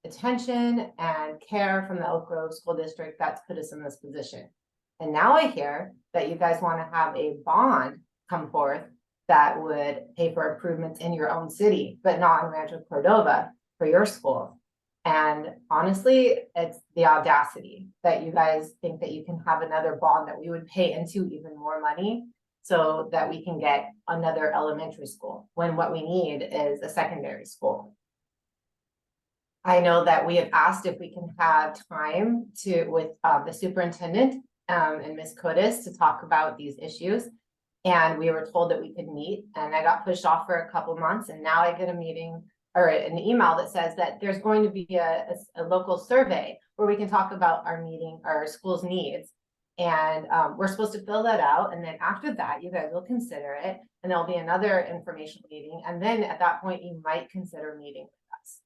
attention and care from the Elk Grove School District that's put us in this position. And now I hear that you guys want to have a bond come forth that would pay for improvements in your own city, but not in Rancho Cordova for your school. And honestly, it's the audacity that you guys think that you can have another bond that we would pay into even more money so that we can get another elementary school, when what we need is a secondary school. I know that we have asked if we can have time with the superintendent and Ms. Codis to talk about these issues. And we were told that we could meet, and I got pushed off for a couple months, and now I get a meeting or an email that says that there's going to be a local survey where we can talk about our school's needs. And we're supposed to fill that out. And then after that, you guys will consider it, and there'll be another informational meeting. And then at that point, you might consider meeting with us.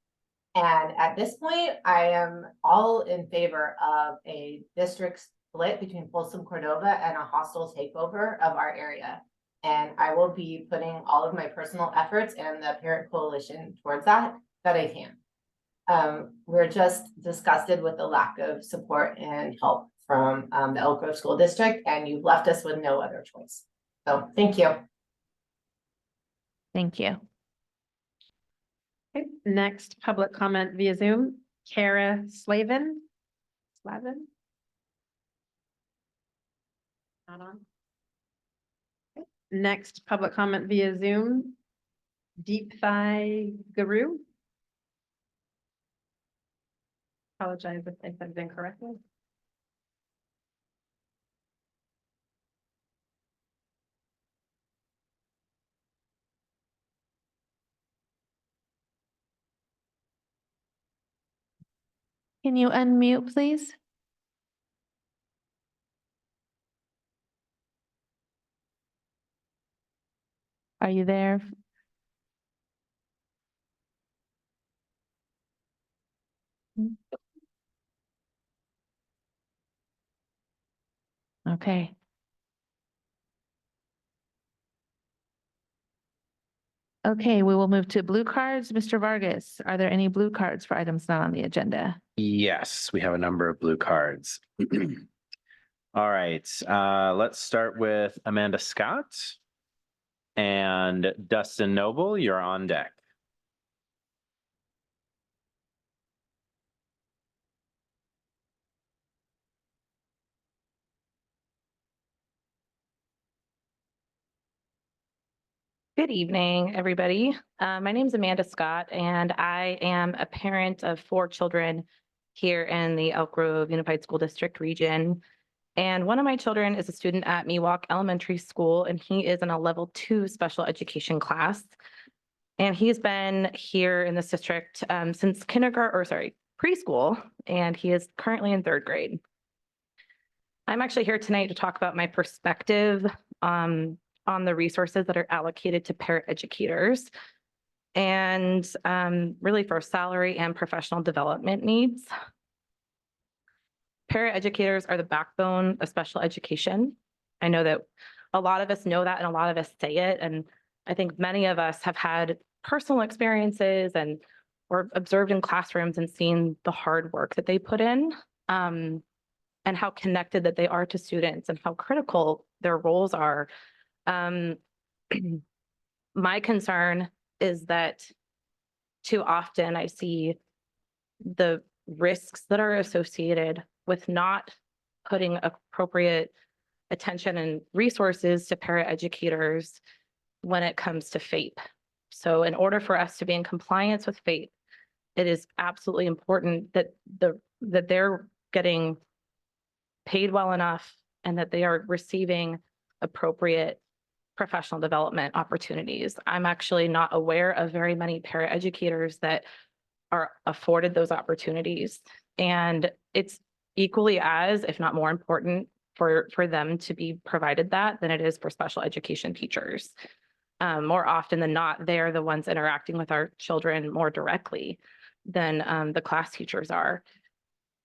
And at this point, I am all in favor of a district split between Folsom Cordova and a hostile takeover of our area. And I will be putting all of my personal efforts and the parent coalition towards that I can. We're just disgusted with the lack of support and help from the Elk Grove School District, and you've left us with no other choice. So thank you. Thank you. Okay, next public comment via Zoom, Kara Slavin. Not on. Okay. Next public comment via Zoom, Deep Thigh Guru. Apologize if I said it incorrectly. Can you unmute, please? Are you there? Okay. Okay, we will move to blue cards. Mr. Vargas, are there any blue cards for items not on the agenda? Yes, we have a number of blue cards. All right, let's start with Amanda Scott and Dustin Noble. You're on deck. Good evening, everybody. My name is Amanda Scott, and I am a parent of 4 children here in the Elk Grove Unified School District region. And one of my children is a student at Miwok Elementary School, and he is in a level 2 special education class. And he's been here in this district since preschool, and he is currently in 3rd grade. I'm actually here tonight to talk about my perspective on the resources that are allocated to paraeducators and really for salary and professional development needs. Paraeducators are the backbone of special education. I know that a lot of us know that and a lot of us say it. And I think many of us have had personal experiences and or observed in classrooms and seen the hard work that they put in and how connected that they are to students and how critical their roles are. My concern is that too often I see the risks that are associated with not putting appropriate attention and resources to paraeducators when it comes to FAPE. So in order for us to be in compliance with FAPE, it is absolutely important that they're getting paid well enough and that they are receiving appropriate professional development opportunities. I'm actually not aware of very many paraeducators that are afforded those opportunities. And it's equally as, if not more important, for them to be provided that than it is for special education teachers. More often than not, they're the ones interacting with our children more directly than the class teachers are.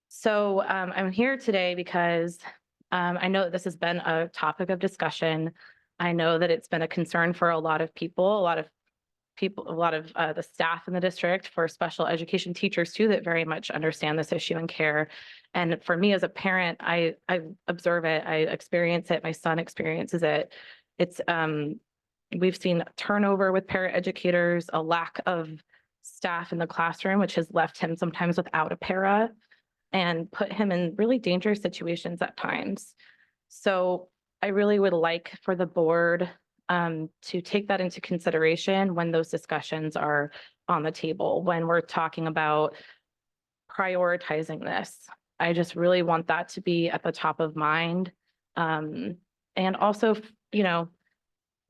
So I'm here today because I know that this has been a topic of discussion. I know that it's been a concern for a lot of people, a lot of the staff in the district, for special education teachers too, that very much understand this issue and care. And for me as a parent, I observe it, I experience it, my son experiences it. It's we've seen turnover with paraeducators, a lack of staff in the classroom, which has left him sometimes without a para and put him in really dangerous situations at times. So I really would like for the board to take that into consideration when those discussions are on the table, when we're talking about prioritizing this. I just really want that to be at the top of mind. And also, you know,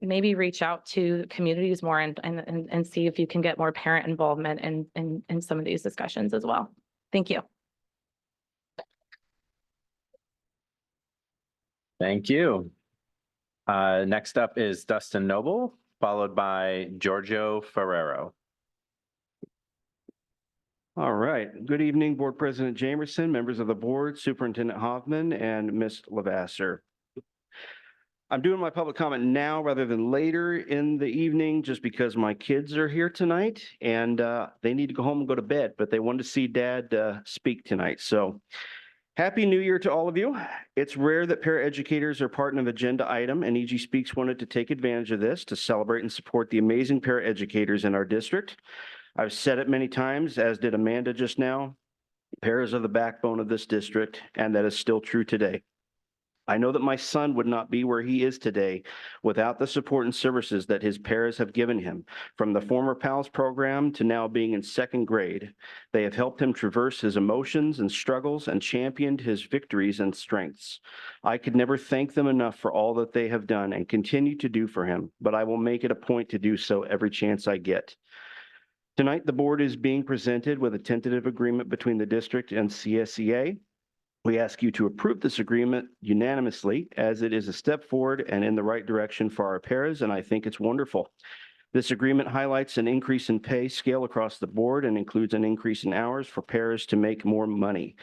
maybe reach out to communities more and see if you can get more parent involvement in some of these discussions as well. Thank you. Thank you. Next up is Dustin Noble, followed by Giorgio Ferrero. All right. Good evening, Board President Jamerson, members of the board, Superintendent Hoffman, and Ms. Levasseur. I'm doing my public comment now rather than later in the evening, just because my kids are here tonight and they need to go home and go to bed, but they wanted to see Dad speak tonight. So Happy New Year to all of you. It's rare that paraeducators are part of an agenda item, and EG Speaks wanted to take advantage of this to celebrate and support the amazing paraeducators in our district. I've said it many times, as did Amanda just now. Paras are the backbone of this district, and that is still true today. I know that my son would not be where he is today without the support and services that his paras have given him. From the former PALS program to now being in second grade, they have helped him traverse his emotions and struggles and championed his victories and strengths. I could never thank them enough for all that they have done and continue to do for him, but I will make it a point to do so every chance I get. Tonight, the board is being presented with a tentative agreement between the district and CSEA. We ask you to approve this agreement unanimously, as it is a step forward and in the right direction for our paras, and I think it's wonderful. This agreement highlights an increase in pay scale across the board and includes an increase in hours for paras to make more money.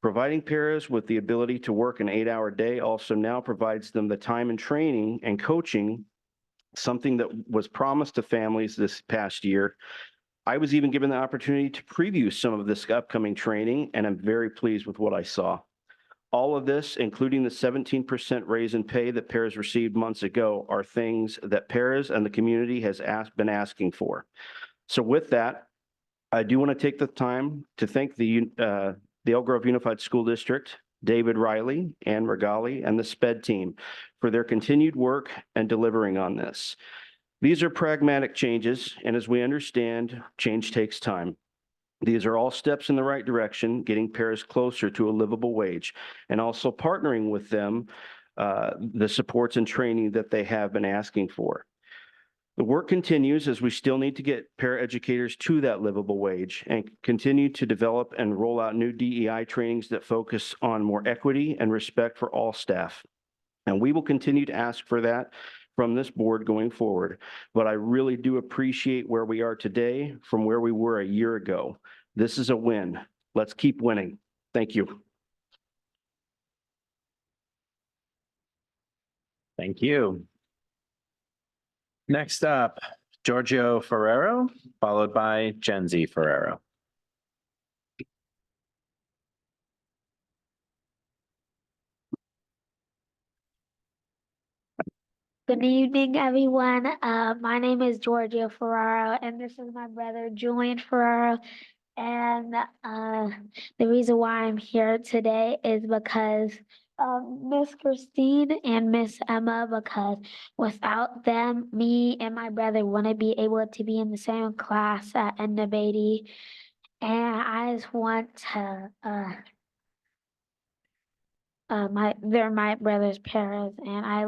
Providing paras with the ability to work an 8-hour day also now provides them the time and training and coaching, something that was promised to families this past year. I was even given the opportunity to preview some of this upcoming training, and I'm very pleased with what I saw. All of this, including the 17% raise in pay that paras received months ago, are things that paras and the community has been asking for. So with that, I do want to take the time to thank the Elk Grove Unified School District, David Riley, Ann Regali, and the SPED team for their continued work and delivering on this. These are pragmatic changes, and as we understand, change takes time. These are all steps in the right direction, getting paras closer to a livable wage, and also partnering with them the supports and training that they have been asking for. The work continues as we still need to get paraeducators to that livable wage and continue to develop and roll out new DEI trainings that focus on more equity and respect for all staff. And we will continue to ask for that from this board going forward. But I really do appreciate where we are today from where we were a year ago. This is a win. Let's keep winning. Thank you. Thank you. Next up, Giorgio Ferrero, followed by Genzi Ferrero. Good evening, everyone. My name is Giorgio Ferraro, and this is my brother Julian Ferraro. And the reason why I'm here today is because Miss Christine and Miss Emma, because without them, me and my brother wouldn't be able to be in the same class at Innovative. And I just want to they're my brother's parents, and I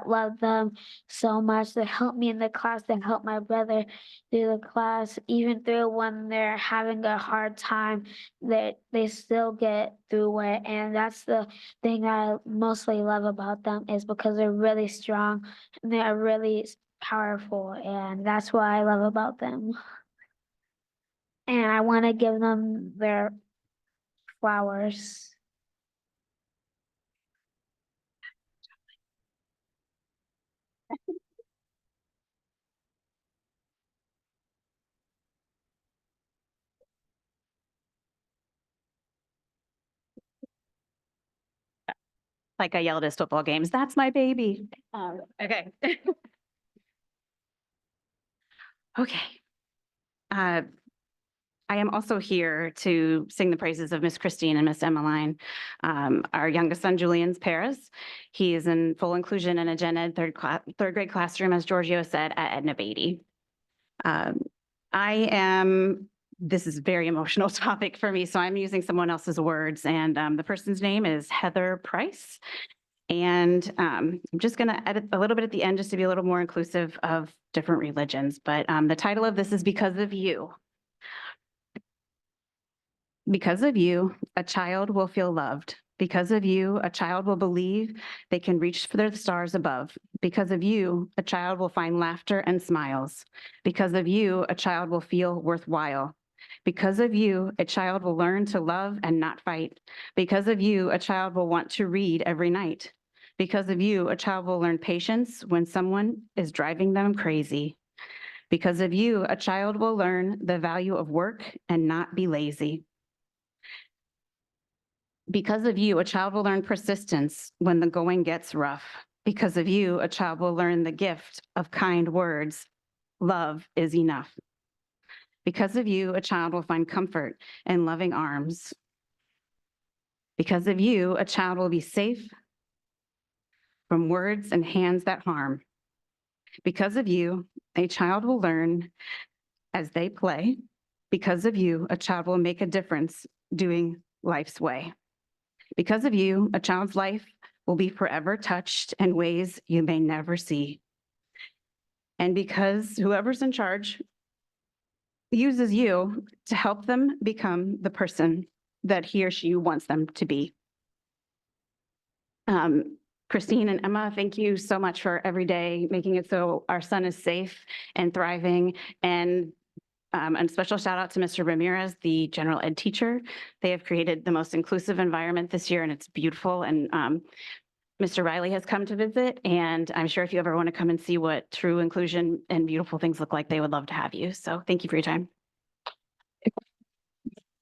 love them so much. They help me in the class. They help my brother through the class, even through when they're having a hard time. They still get through it, and that's the thing I mostly love about them is because they're really strong and they are really powerful, and that's what I love about them. And I want to give them their flowers. Like I yelled at football games, that's my baby. Okay. Okay. I am also here to sing the praises of Miss Christine and Miss Emmeline. Our youngest son, Julian's Paris. He is in full inclusion in a gen ed third grade classroom, as Giorgio said, at Edna Beatty. This is a very emotional topic for me, so I'm using someone else's words, and the person's name is Heather Price. And I'm just going to edit a little bit at the end just to be a little more inclusive of different religions. But the title of this is Because of You. Because of you, a child will feel loved. Because of you, a child will believe they can reach for the stars above. Because of you, a child will find laughter and smiles. Because of you, a child will feel worthwhile. Because of you, a child will learn to love and not fight. Because of you, a child will want to read every night. Because of you, a child will learn patience when someone is driving them crazy. Because of you, a child will learn the value of work and not be lazy. Because of you, a child will learn persistence when the going gets rough. Because of you, a child will learn the gift of kind words. Love is enough. Because of you, a child will find comfort in loving arms. Because of you, a child will be safe from words and hands that harm. Because of you, a child will learn as they play. Because of you, a child will make a difference doing life's way. Because of you, a child's life will be forever touched in ways you may never see. And because whoever's in charge uses you to help them become the person that he or she wants them to be. Christine and Emma, thank you so much for every day making it so our son is safe and thriving. And special shout out to Mr. Ramirez, the general ed teacher. They have created the most inclusive environment this year, and it's beautiful. And Mr. Riley has come to visit, and I'm sure if you ever want to come and see what true inclusion and beautiful things look like, they would love to have you. So thank you for your time.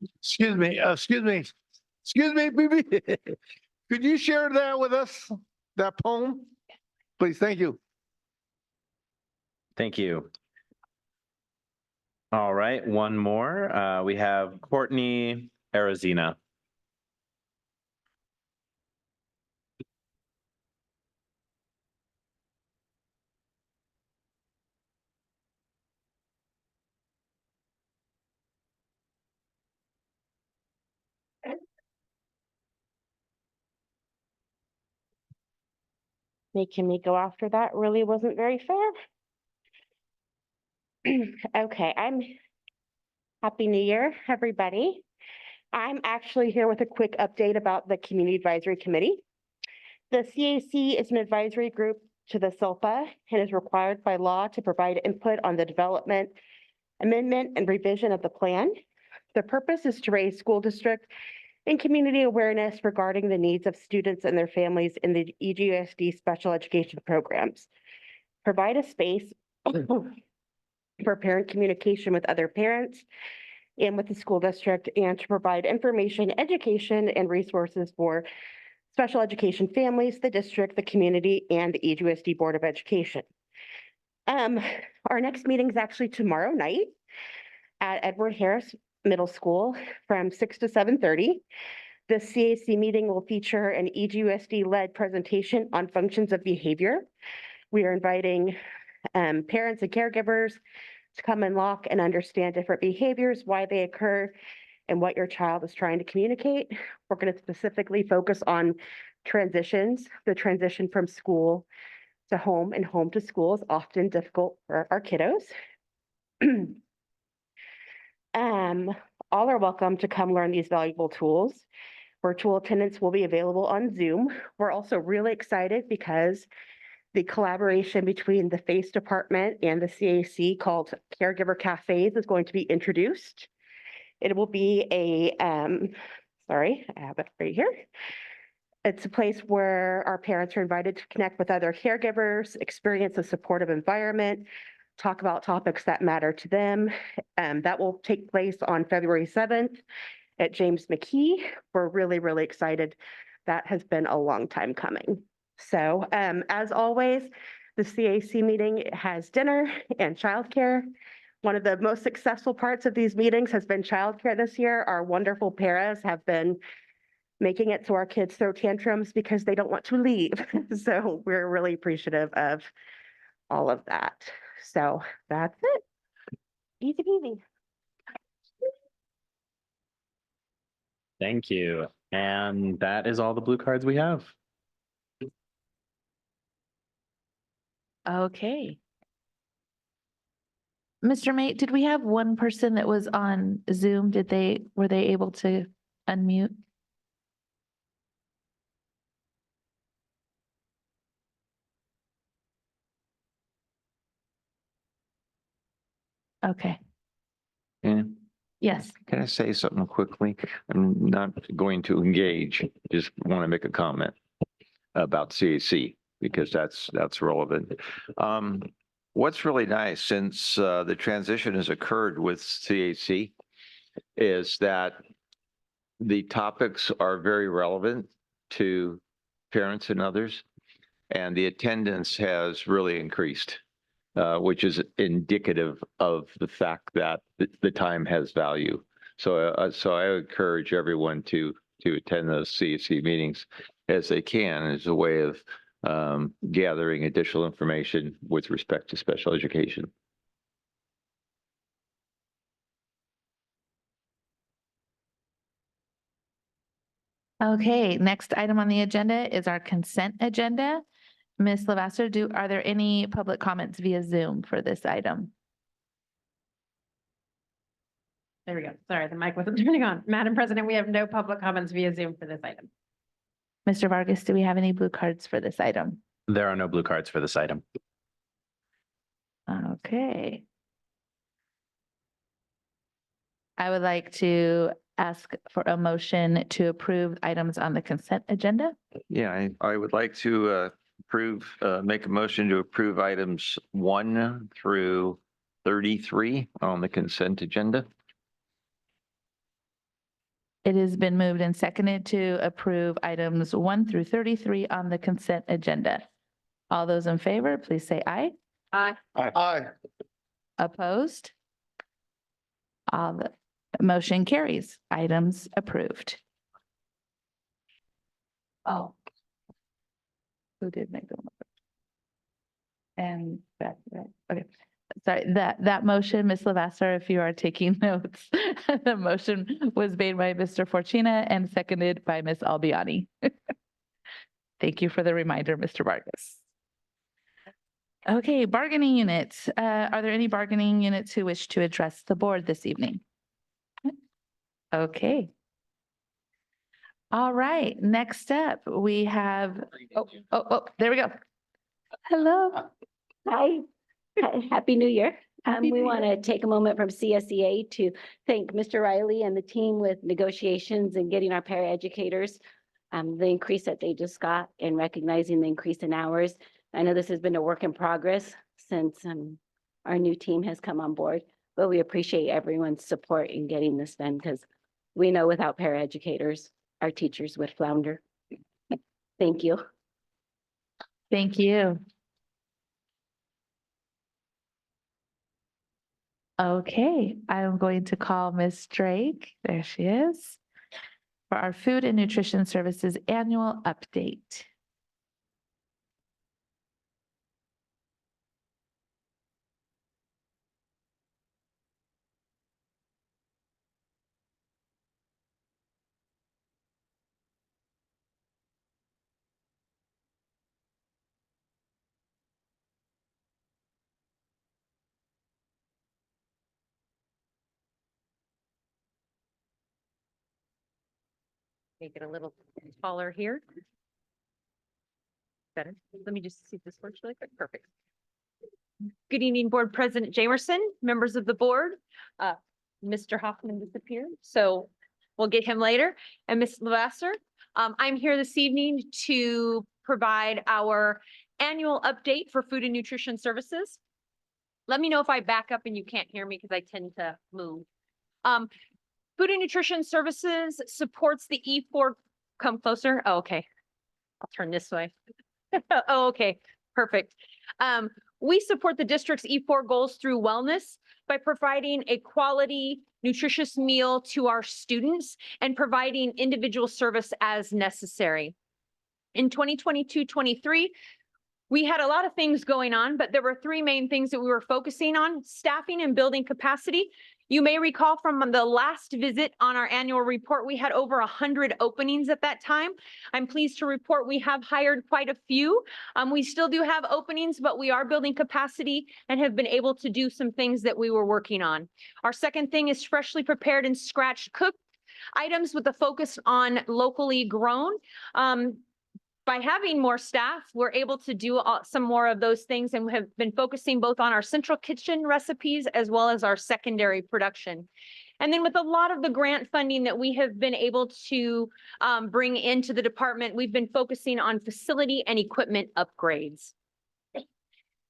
Excuse me, BB. Could you share that with us, that poem? Please, thank you. Thank you. All right, one more. We have Courtney Arizina. Making me go after that really wasn't very fair. Okay, Happy New Year, everybody. I'm actually here with a quick update about the Community Advisory Committee. The CAC is an advisory group to the SILPA and is required by law to provide input on the development, amendment, and revision of the plan. The purpose is to raise school district and community awareness regarding the needs of students and their families in the EGUSD special education programs. Provide a space for parent communication with other parents and with the school district, and to provide information, education, and resources for special education families, the district, the community, and the EGUSD Board of Education. Our next meeting is actually tomorrow night at Edward Harris Middle School from 6 to 7:30. The CAC meeting will feature an EGUSD-led presentation on functions of behavior. We are inviting parents and caregivers to come and lock and understand different behaviors, why they occur, and what your child is trying to communicate. We're going to specifically focus on transitions. The transition from school to home and home to school is often difficult for our kiddos. All are welcome to come learn these valuable tools. Virtual attendance will be available on Zoom. We're also really excited because the collaboration between the FACE department and the CAC called Caregiver Cafes is going to be introduced. It will be a, sorry, I have it right here. It's a place where our parents are invited to connect with other caregivers, experience a supportive environment, talk about topics that matter to them. That will take place on February 7th at James McKee. We're really, really excited. That has been a long time coming. So as always, the CAC meeting has dinner and childcare. One of the most successful parts of these meetings has been childcare this year. Our wonderful paras have been making it so our kids throw tantrums because they don't want to leave. So we're really appreciative of all of that. So that's it. Easy peasy. Thank you. And that is all the blue cards we have. Okay. Mr. Mate, did we have one person that was on Zoom? Were they able to unmute? Okay. And Yes. can I say something quickly? I'm not going to engage, just want to make a comment about CAC because that's relevant. What's really nice since the transition has occurred with CAC is that the topics are very relevant to parents and others, and the attendance has really increased, which is indicative of the fact that the time has value. So I encourage everyone to attend those CAC meetings as they can as a way of gathering additional information with respect to special education. Okay, next item on the agenda is our consent agenda. Ms. Lavasser, are there any public comments via Zoom for this item? There we go. Sorry, the mic wasn't turning on. Madam President, we have no public comments via Zoom for this item. Mr. Vargas, do we have any blue cards for this item? There are no blue cards for this item. Okay. I would like to ask for a motion to approve items on the consent agenda. Yeah, I would like to make a motion to approve items 1 through 33 on the consent agenda. It has been moved and seconded to approve items 1 through 33 on the consent agenda. All those in favor, please say aye. Aye. Aye. Opposed? All the motion carries. Items approved. Oh. Who did make the one? And that, okay. Sorry, that motion, Ms. Lavasser, if you are taking notes, the motion was made by Mr. Fortuna and seconded by Ms. Albiani. Thank you for the reminder, Mr. Vargas. Okay, bargaining units. Are there any bargaining units who wish to address the board this evening? Okay. All right, next up, we have, there we go. Hello. Hi, Happy New Year. Happy We New want to take a moment from CSEA to thank Mr. Riley and the team with negotiations and getting our paraeducators the increase that they just got and recognizing the increase in hours. I know this has been a work in progress since our new team has come on board, but we appreciate everyone's support in getting this done because we know without paraeducators, our teachers would flounder. Thank you. Thank you. Okay, I'm going to call Miss Drake. There she is. For our Food and Nutrition Services Annual Update. Make it a little taller here. Better. Let me just see if this works really quick. Perfect. Good evening, Board President Jamerson, members of the board. Mr. Hoffman disappeared, so we'll get him later. And Ms. Lavasser, I'm here this evening to provide our annual update for Food and Nutrition Services. Let me know if I back up and you can't hear me because I tend to move. Food and Nutrition Services supports the E4, come closer. Oh, okay. I'll turn this way. Oh, okay, perfect. We support the district's E4 goals through wellness by providing a quality, nutritious meal to our students and providing individual service as necessary. In 2022-23, we had a lot of things going on, but there were three main things that we were focusing on: staffing and building capacity. You may recall from the last visit on our annual report, we had over 100 openings at that time. I'm pleased to report we have hired quite a few. We still do have openings, but we are building capacity and have been able to do some things that we were working on. Our second thing is freshly prepared and scratch cooked items with a focus on locally grown. By having more staff, we're able to do some more of those things and have been focusing both on our central kitchen recipes as well as our secondary production. And then with a lot of the grant funding that we have been able to bring into the department, we've been focusing on facility and equipment upgrades.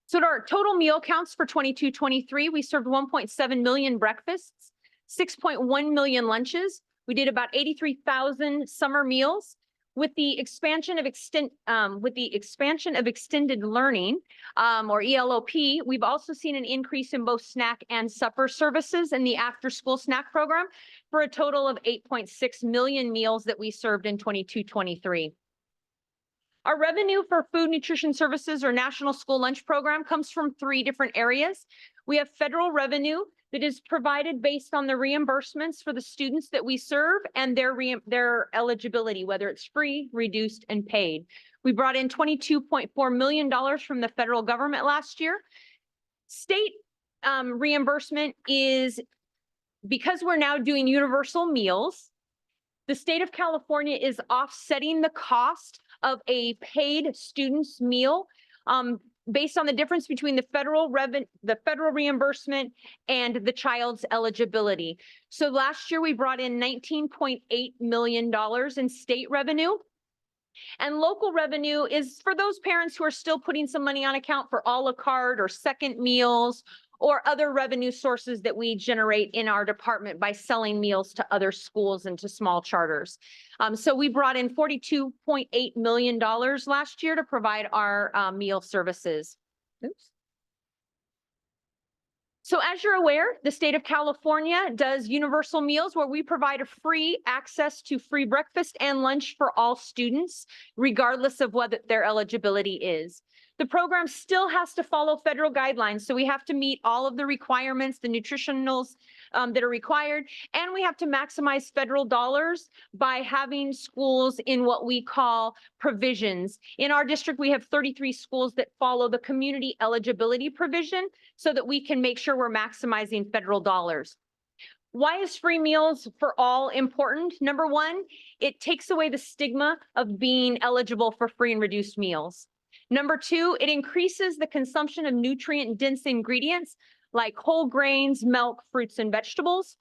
So our total meal counts for 22-23, we served 1.7 million breakfasts, 6.1 million lunches. We did about 83,000 summer meals. With the expansion of extended learning, or ELOP, we've also seen an increase in both snack and supper services in the after-school snack program for a total of 8.6 million meals that we served in 22-23. Our revenue for Food Nutrition Services or National School Lunch Program comes from three different areas. We have federal revenue that is provided based on the reimbursements for the students that we serve and their eligibility, whether it's free, reduced, and paid. We brought in $22.4 million from the federal government last year. State reimbursement is, because we're now doing universal meals, the state of California is offsetting the cost of a paid student's meal based on the difference between the federal reimbursement and the child's eligibility. So last year we brought in $19.8 million in state revenue. And local revenue is for those parents who are still putting some money on account for a la carte or second meals or other revenue sources that we generate in our department by selling meals to other schools and to small charters. So we brought in $42.8 million last year to provide our meal services. Oops. So as you're aware, the state of California does universal meals where we provide a free access to free breakfast and lunch for all students, regardless of what their eligibility is. The program still has to follow federal guidelines. So we have to meet all of the requirements, the nutritionals that are required, and we have to maximize federal dollars by having schools in what we call provisions. In our district, we have 33 schools that follow the community eligibility provision so that we can make sure we're maximizing federal dollars. Why is free meals for all important? Number one, it takes away the stigma of being eligible for free and reduced meals. Number two, it increases the consumption of nutrient-dense ingredients like whole grains, milk, fruits, and vegetables.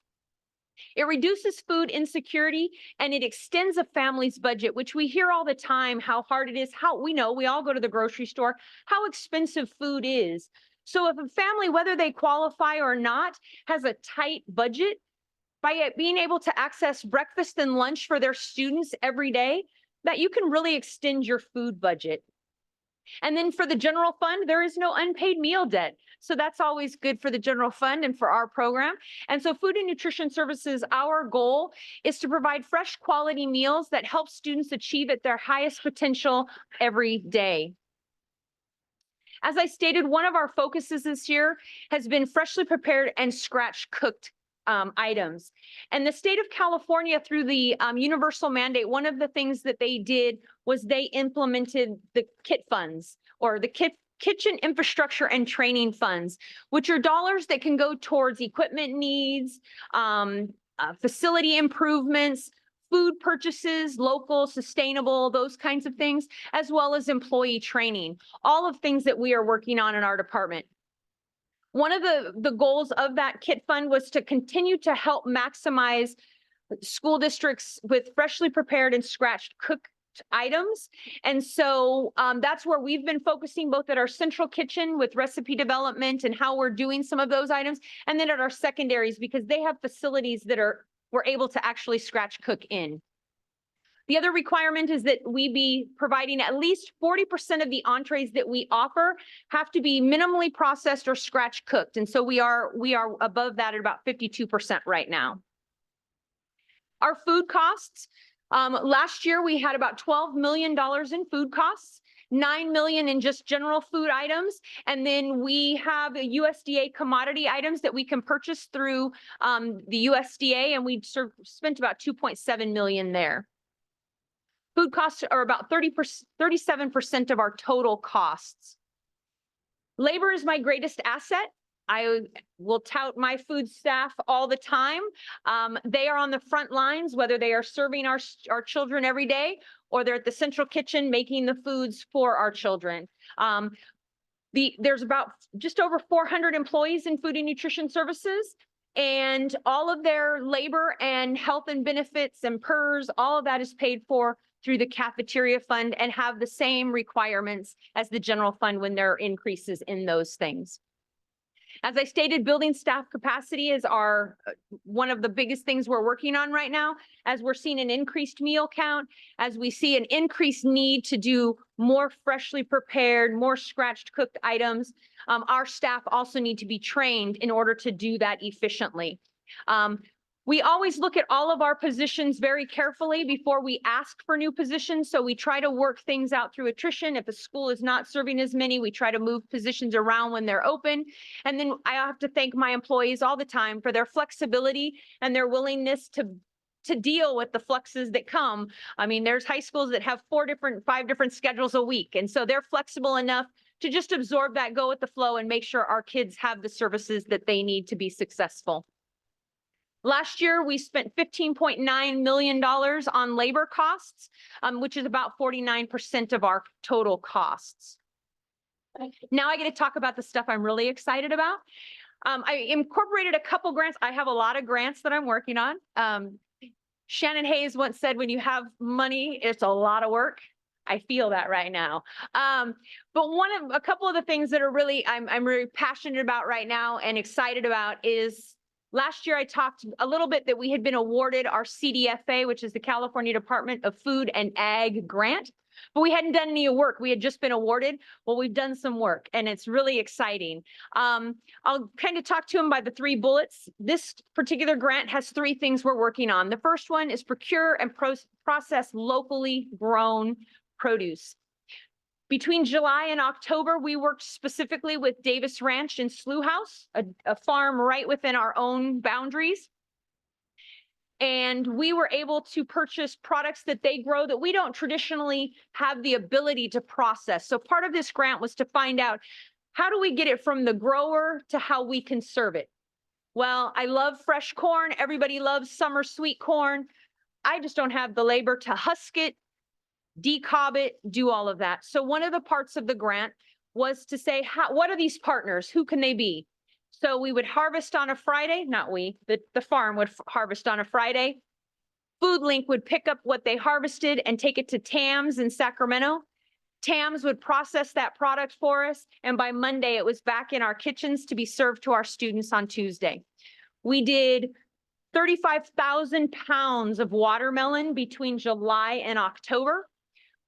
It reduces food insecurity and it extends a family's budget, which we hear all the time how hard it is. We all go to the grocery store, how expensive food is. So if a family, whether they qualify or not, has a tight budget, by it being able to access breakfast and lunch for their students every day, that you can really extend your food budget. And then for the general fund, there is no unpaid meal debt. So that's always good for the general fund and for our program. And so Food and Nutrition Services, our goal is to provide fresh quality meals that help students achieve at their highest potential every day. As I stated, one of our focuses this year has been freshly prepared and scratch cooked items. And the state of California, through the universal mandate, one of the things that they did was they implemented the KIT funds, or the kitchen infrastructure and training funds, which are dollars that can go towards equipment needs, facility improvements, food purchases, local, sustainable, those kinds of things, as well as employee training, all of things that we are working on in our department. One of the goals of that KIT fund was to continue to help maximize school districts with freshly prepared and scratched cooked items. And so that's where we've been focusing, both at our central kitchen with recipe development and how we're doing some of those items, and then at our secondaries, because they have facilities that we're able to actually scratch cook in. The other requirement is that we be providing at least 40% of the entrees that we offer have to be minimally processed or scratch cooked. And so we are above that at about 52% right now. Our food costs, last year we had about $12 million in food costs, 9 million in just general food items. And then we have USDA commodity items that we can purchase through the USDA, and we spent about 2.7 million there. Food costs are about 37% of our total costs. Labor is my greatest asset. I will tout my food staff all the time. They are on the front lines, whether they are serving our children every day or they're at the central kitchen making the foods for our children. There's about just over 400 employees in Food and Nutrition Services, and all of their labor and health and benefits and PERS, all of that is paid for through the cafeteria fund and have the same requirements as the general fund when there are increases in those things. As I stated, building staff capacity is one of the biggest things we're working on right now, as we're seeing an increased meal count, as we see an increased need to do more freshly prepared, more scratched cooked items. Our staff also need to be trained in order to do that efficiently. We always look at all of our positions very carefully before we ask for new positions. So we try to work things out through attrition. If a school is not serving as many, we try to move positions around when they're open. And then I have to thank my employees all the time for their flexibility and their willingness to deal with the fluxes that come. I mean, there's high schools that have 5 different schedules a week. And so they're flexible enough to just absorb that, go with the flow, and make sure our kids have the services that they need to be successful. Last year, we spent $15.9 million on labor costs, which is about 49% of our total costs. Now I get to talk about the stuff I'm really excited about. I incorporated a couple grants. I have a lot of grants that I'm working on. Shannon Hayes once said, when you have money, it's a lot of work. I feel that right now. But a couple of the things that are really, I'm really passionate about right now and excited about is, last year, I talked a little bit that we had been awarded our CDFA, which is the California Department of Food and Ag grant, but we hadn't done any work. We had just been awarded. Well, we've done some work, and it's really exciting. I'll kind of talk to them by the 3 bullets. This particular grant has 3 things we're working on. The first one is procure and process locally grown produce. Between July and October, we worked specifically with Davis Ranch and Slough House, a farm right within our own boundaries. And we were able to purchase products that they grow that we don't traditionally have the ability to process. So part of this grant was to find out, how do we get it from the grower to how we can serve it? Well, I love fresh corn. Everybody loves summer sweet corn. I just don't have the labor to husk it, decob it, do all of that. So one of the parts of the grant was to say, what are these partners? Who can they be? So we would harvest on a Friday, not we, the farm would harvest on a Friday. FoodLink would pick up what they harvested and take it to TAMS in Sacramento. TAMS would process that product for us. And by Monday, it was back in our kitchens to be served to our students on Tuesday. We did 35,000 pounds of watermelon between July and October.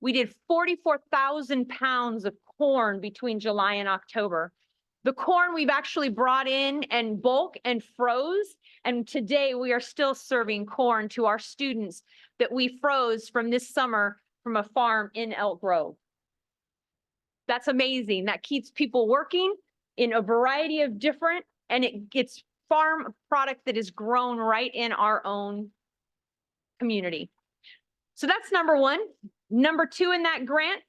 We did 44,000 pounds of corn between July and October. The corn we've actually brought in and bulk and froze. And today we are still serving corn to our students that we froze from this summer from a farm in Elk Grove. That's amazing. That keeps people working in a variety of different, and it gets farm product that is grown right in our own community. So that's number one. Number two in that grant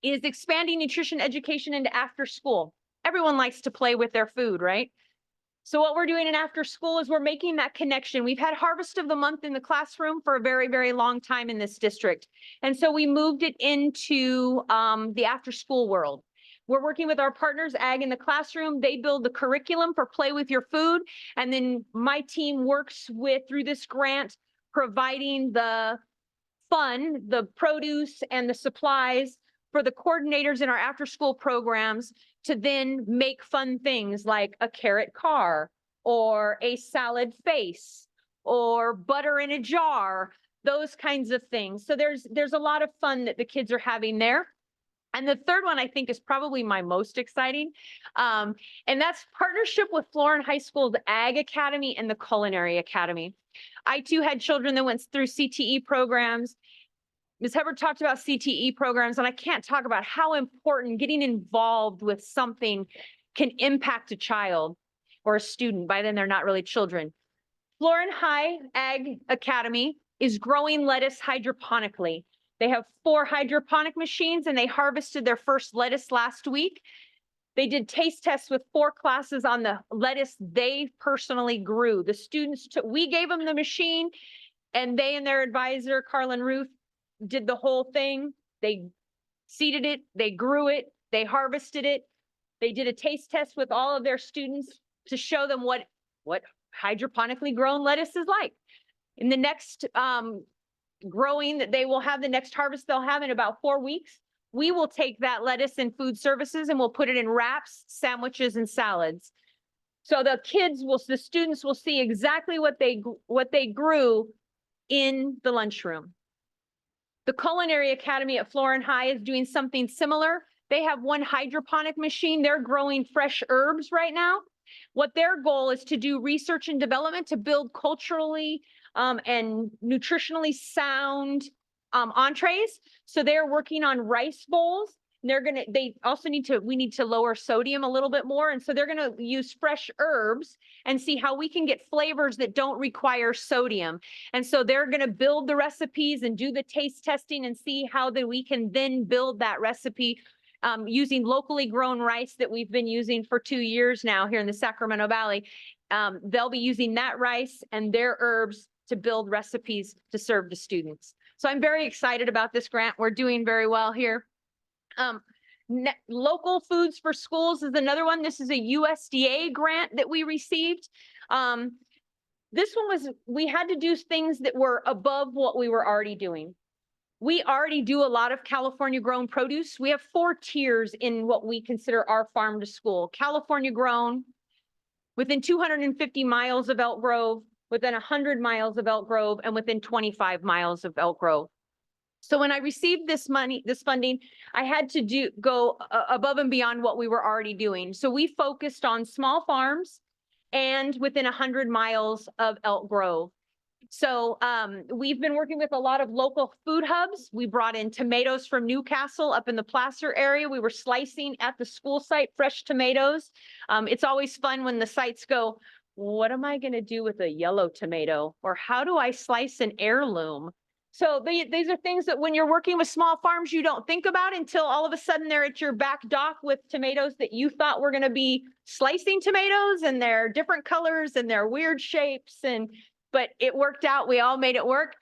is expanding nutrition education into after school. Everyone likes to play with their food, right? So what we're doing in after school is we're making that connection. We've had Harvest of the Month in the classroom for a very, very long time in this district. And so we moved it into the after school world. We're working with our partners, Ag in the Classroom. They build the curriculum for Play with Your Food. And then my team works with, through this grant, providing the fun, the produce and the supplies for the coordinators in our after school programs to then make fun things like a carrot car or a salad face or butter in a jar, those kinds of things. So there's a lot of fun that the kids are having there. And the third one I think is probably my most exciting. And that's partnership with Florin High School's Ag Academy and the Culinary Academy. I too had children that went through CTE programs. Ms. Hubbard talked about CTE programs, and I can't talk about how important getting involved with something can impact a child or a student. By then, they're not really children. Florin High Ag Academy is growing lettuce hydroponically. They have 4 hydroponic machines, and they harvested their first lettuce last week. They did taste tests with 4 classes on the lettuce they personally grew. The students, we gave them the machine, and they and their advisor, Carlin Ruth, did the whole thing. They seeded it, they grew it, they harvested it. They did a taste test with all of their students to show them what hydroponically grown lettuce is like. In the next growing that they will have, the next harvest they'll have in about 4 weeks, we will take that lettuce in food services and we'll put it in wraps, sandwiches, and salads. So the students will see exactly what they grew in the lunchroom. The Culinary Academy at Florin High is doing something similar. They have 1 hydroponic machine. They're growing fresh herbs right now. What their goal is to do research and development to build culturally and nutritionally sound entrees. So they're working on rice bowls. We need to lower sodium a little bit more. And so they're going to use fresh herbs and see how we can get flavors that don't require sodium. And so they're going to build the recipes and do the taste testing and see how we can then build that recipe using locally grown rice that we've been using for 2 years now here in the Sacramento Valley. They'll be using that rice and their herbs to build recipes to serve to students. So I'm very excited about this grant. We're doing very well here. Local Foods for Schools is another one. This is a USDA grant that we received. This one we had to do things that were above what we were already doing. We already do a lot of California grown produce. We have 4 tiers in what we consider our farm to school. California grown, within 250 miles of Elk Grove, within 100 miles of Elk Grove, and within 25 miles of Elk Grove. So when I received this funding, I had to go above and beyond what we were already doing. So we focused on small farms and within 100 miles of Elk Grove. So we've been working with a lot of local food hubs. We brought in tomatoes from Newcastle up in the Placer area. We were slicing at the school site, fresh tomatoes. It's always fun when the sites go, what am I going to do with a yellow tomato? Or how do I slice an heirloom? So these are things that when you're working with small farms, you don't think about until all of a sudden they're at your back dock with tomatoes that you thought were going to be slicing tomatoes, and they're different colors and they're weird shapes, but it worked out. We all made it work.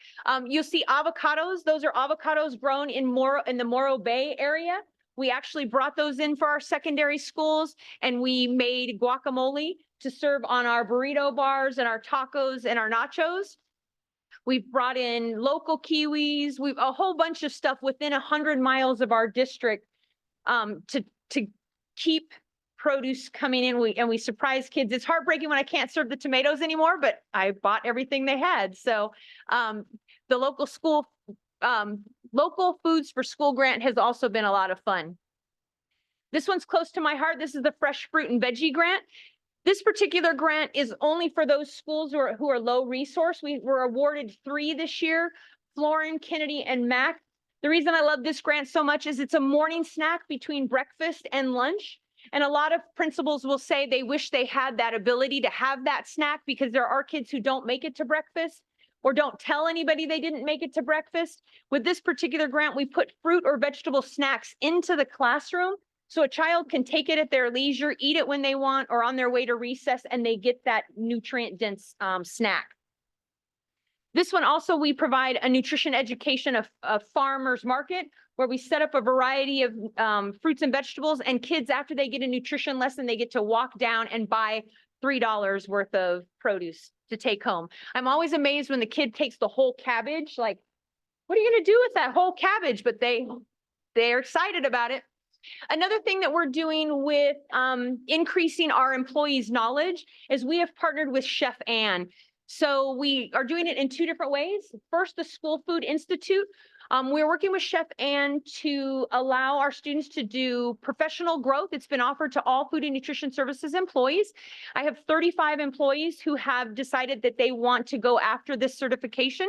You'll see avocados. Those are avocados grown in the Morro Bay area. We actually brought those in for our secondary schools, and we made guacamole to serve on our burrito bars and our tacos and our nachos. We've brought in local kiwis. We've a whole bunch of stuff within 100 miles of our district to keep produce coming in. We surprise kids. It's heartbreaking when I can't serve the tomatoes anymore, but I bought everything they had. So the local foods for school grant has also been a lot of fun. This one's close to my heart. This is the fresh fruit and veggie grant. This particular grant is only for those schools who are low resource. We were awarded 3 this year, Florin, Kennedy, and Mac. The reason I love this grant so much is it's a morning snack between breakfast and lunch. And a lot of principals will say they wish they had that ability to have that snack, because there are kids who don't make it to breakfast or don't tell anybody they didn't make it to breakfast. With this particular grant, we put fruit or vegetable snacks into the classroom, so a child can take it at their leisure, eat it when they want, or on their way to recess, and they get that nutrient-dense snack. This one also, we provide a nutrition education of farmers market, where we set up a variety of fruits and vegetables, and kids, after they get a nutrition lesson, they get to walk down and buy $3 worth of produce to take home. I'm always amazed when the kid takes the whole cabbage, like, what are you going to do with that whole cabbage? But they're excited about it. Another thing that we're doing with increasing our employees' knowledge is we have partnered with Chef Ann. So we are doing it in 2 different ways. First, the School Food Institute. We're working with Chef Ann to allow our students to do professional growth. It's been offered to all food and nutrition services employees. I have 35 employees who have decided that they want to go after this certification,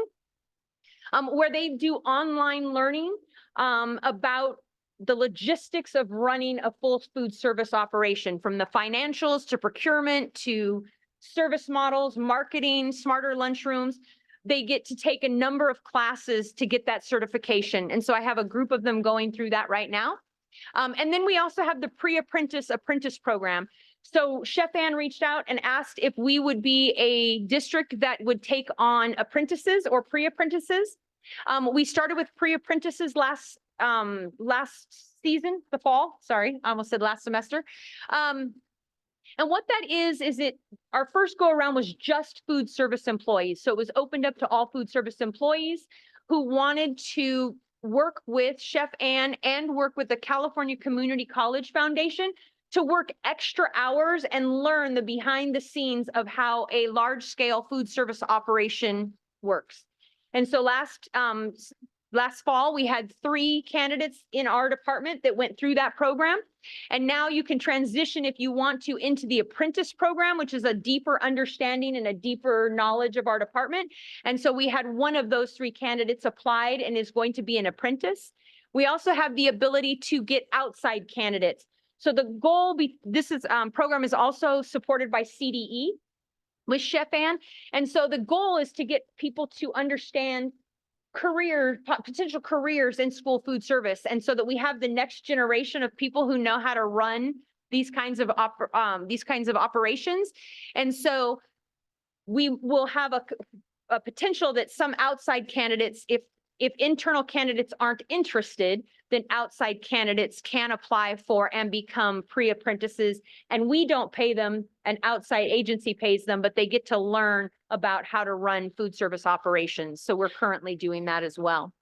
where they do online learning about the logistics of running a full food service operation, from the financials to procurement to service models, marketing, smarter lunchrooms. They get to take a number of classes to get that certification. And so I have a group of them going through that right now. And then we also have the pre-apprentice program. So Chef Ann reached out and asked if we would be a district that would take on apprentices or pre-apprentices. We started with pre-apprentices last season, the fall, sorry, I almost said last semester. And what that is our first go around was just food service employees. So it was opened up to all food service employees who wanted to work with Chef Ann and work with the California Community College Foundation to work extra hours and learn the behind the scenes of how a large scale food service operation works. And so last fall, we had 3 candidates in our department that went through that program. And now you can transition, if you want to, into the apprentice program, which is a deeper understanding and a deeper knowledge of our department. And so we had one of those 3 candidates applied and is going to be an apprentice. We also have the ability to get outside candidates. So the goal, this program is also supported by CDE with Chef Ann. And so the goal is to get people to understand potential careers in school food service, and so that we have the next generation of people who know how to run these kinds of operations. And so we will have a potential that some outside candidates, if internal candidates aren't interested, then outside candidates can apply for and become pre-apprentices, and we don't pay them, an outside agency pays them, but they get to learn about how to run food service operations. So we're currently doing that as well.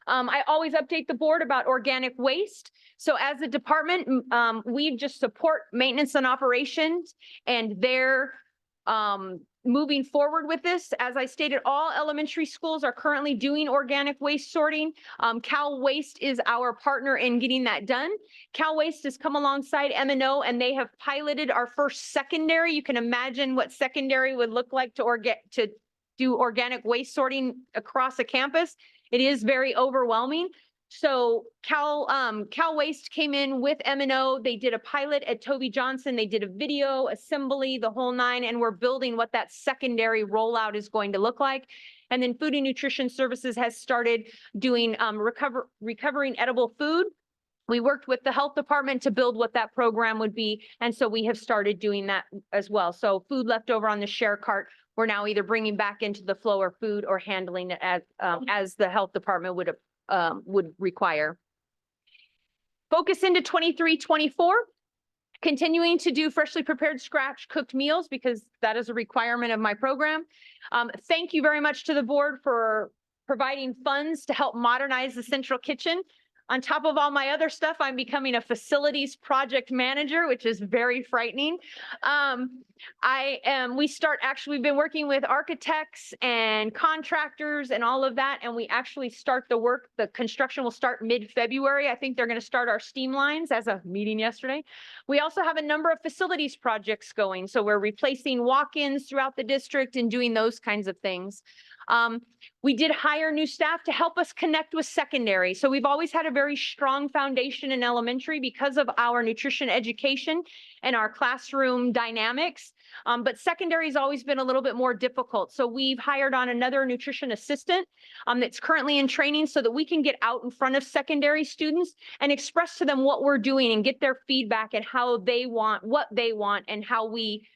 I always update the board about organic waste. So as a department, we just support maintenance and operations, and they're moving forward with this. As I stated, all elementary schools are currently doing organic waste sorting. Cal Waste is our partner in getting that done. Cal Waste has come alongside M&O, and they have piloted our first secondary. You can imagine what secondary would look like to do organic waste sorting across a campus, it is very overwhelming. So Cal Waste came in with M&O. They did a pilot at Toby Johnson. They did a video assembly, the whole nine, and we're building what that secondary rollout is going to look like. And then Food and Nutrition Services has started doing recovering edible food. We worked with the health department to build what that program would be. And so we have started doing that as well. So food left over on the share cart, we're now either bringing back into the flow or food or handling it as the health department would require. Focus into 23-24, continuing to do freshly prepared scratch cooked meals because that is a requirement of my program. Thank you very much to the board for providing funds to help modernize the central kitchen. On top of all my other stuff, I'm becoming a facilities project manager, which is very frightening. We've been working with architects and contractors and all of that, and we actually start the work. The construction will start mid-February. I think they're going to start our steam lines as a meeting yesterday. We also have a number of facilities projects going. So we're replacing walk-ins throughout the district and doing those kinds of things. We did hire new staff to help us connect with secondary. So we've always had a very strong foundation in elementary because of our nutrition education and our classroom dynamics. But secondary has always been a little bit more difficult. So we've hired on another nutrition assistant that's currently in training so that we can get out in front of secondary students and express to them what we're doing and get their feedback and how they want, what they want, and how we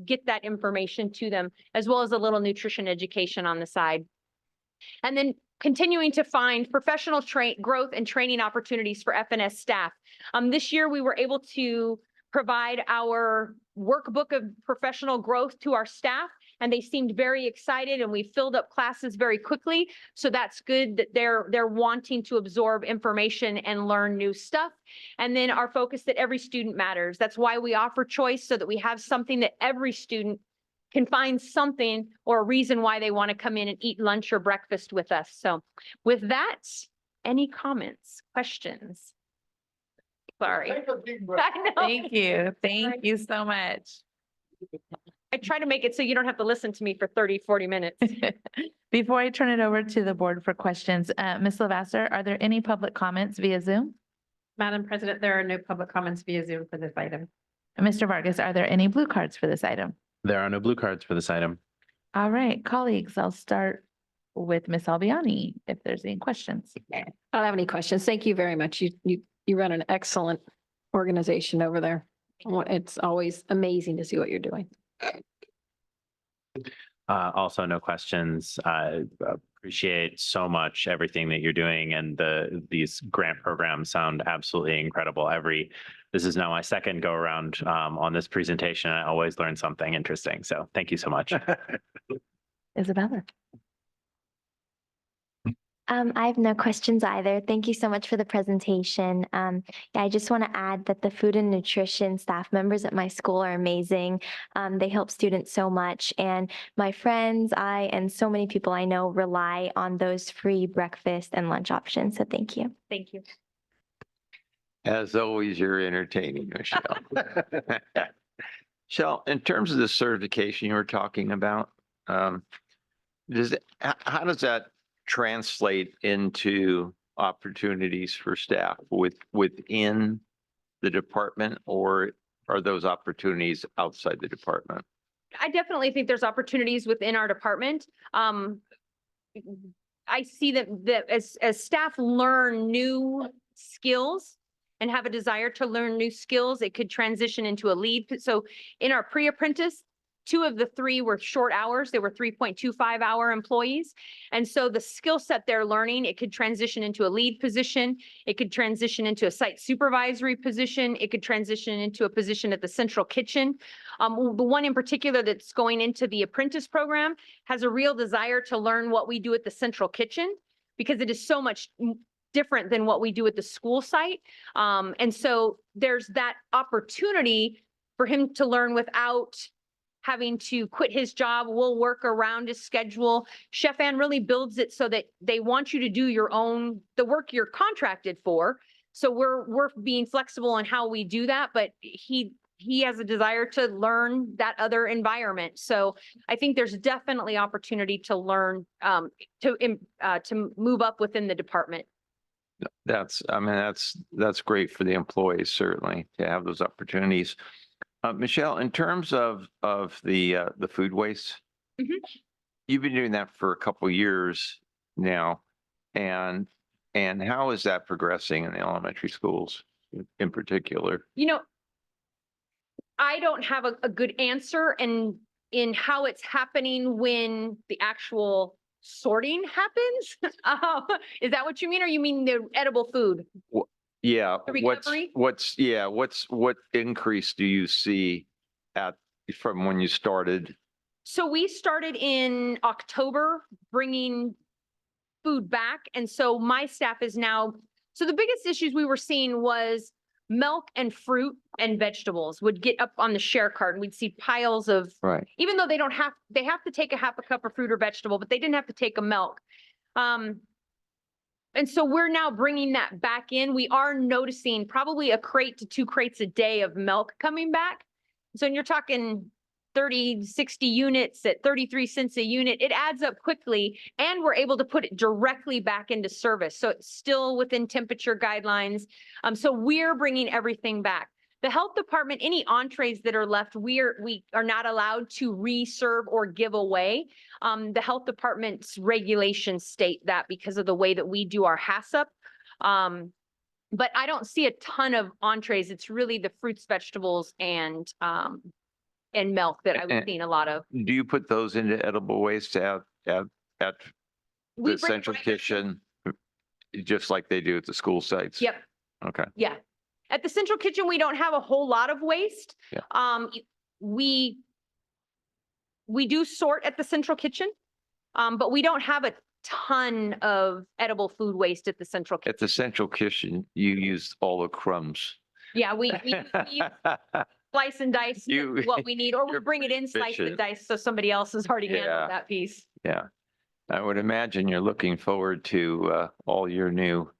get that information to them, as well as a little nutrition education on the side. And then continuing to find professional growth and training opportunities for FNS staff. This year, we were able to provide our workbook of professional growth to our staff, and they seemed very excited, and we filled up classes very quickly. So that's good that they're wanting to absorb information and learn new stuff. And then our focus that every student matters. That's why we offer choice, so that we have something that every student can find something or a reason why they want to come in and eat lunch or breakfast with us. So with that, any comments, questions? Sorry. I know. Thank you. Thank you so much. I try to make it so you don't have to listen to me for 30, 40 minutes. Before I turn it over to the board for questions, Ms. Lavasser, are there any public comments via Zoom? Madam President, there are no public comments via Zoom for this item. Mr. Vargas, are there any blue cards for this item? There are no blue cards for this item. All right, colleagues, I'll start with Ms. Albiani if there's any questions. I don't have any questions. Thank you very much. You run an excellent organization over there. It's always amazing to see what you're doing. Also, no questions. I appreciate so much everything that you're doing, and these grant programs sound absolutely incredible. This is now my second go around on this presentation. I always learn something interesting. So thank you so much. Isabella. I have no questions either. Thank you so much for the presentation. I just want to add that the food and nutrition staff members at my school are amazing. They help students so much, and my friends, and so many people I know rely on those free breakfast and lunch options. So thank you. Thank you. As always, you're entertaining, Michelle. Michelle, in terms of the certification you were talking about, how does that translate into opportunities for staff within the department, or are those opportunities outside the department? I definitely think there's opportunities within our department. I see that as staff learn new skills and have a desire to learn new skills, it could transition into a lead. So in our pre-apprentice, 2 of the 3 were short hours. They were 3.25-hour employees. And so the skill set they're learning, it could transition into a lead position. It could transition into a site supervisory position. It could transition into a position at the central kitchen. The one in particular that's going into the apprentice program has a real desire to learn what we do at the central kitchen, because it is so much different than what we do at the school site. And so there's that opportunity for him to learn without having to quit his job. We'll work around his schedule. Chef Ann really builds it so that they want you to do the work you're contracted for. So we're being flexible on how we do that, but he he has a desire to learn that other environment. So I think there's definitely opportunity to learn, to move up within the department. I mean, that's great for the employees, certainly, to have those opportunities. Michelle, in terms of the food waste, Mhm. you've been doing that for a couple years now, and how is that progressing in the elementary schools in particular? You know, I don't have a good answer in how it's happening when the actual sorting happens. Is that what you mean? Or you mean the edible food? Yeah, The recovery? what increase do you see from when you started? So we started in October bringing food back. And so my staff is now, so the biggest issues we were seeing was milk and fruit and vegetables would get up on the share cart, and we'd see piles of, Right. even though they have to take a half a cup of fruit or vegetable, but they didn't have to take a milk. And so we're now bringing that back in. We are noticing probably a crate to 2 crates a day of milk coming back. So when you're talking 30, 60 units at 33 cents a unit, it adds up quickly, and we're able to put it directly back into service. So it's still within temperature guidelines. So we're bringing everything back. The health department, any entrees that are left, we are not allowed to reserve or give away. The health department's regulations state that because of the way that we do our HACCP. But I don't see a ton of entrees. It's really the fruits, vegetables, and milk that I was seeing a lot of. Do you put those into edible waste at We the bring central kitchen, just like they do at the school sites? Yep. Okay. Yeah. At the central kitchen, we don't have a whole lot of waste. Yeah. We do sort at the central kitchen, but we don't have a ton of edible food waste at the central kitchen. At the central kitchen, you use all the crumbs. Yeah, we slice and dice what we need, or we bring it in, slice and efficient. dice, so somebody else has already Yeah. handled that piece. Yeah. I would imagine you're looking forward to all your new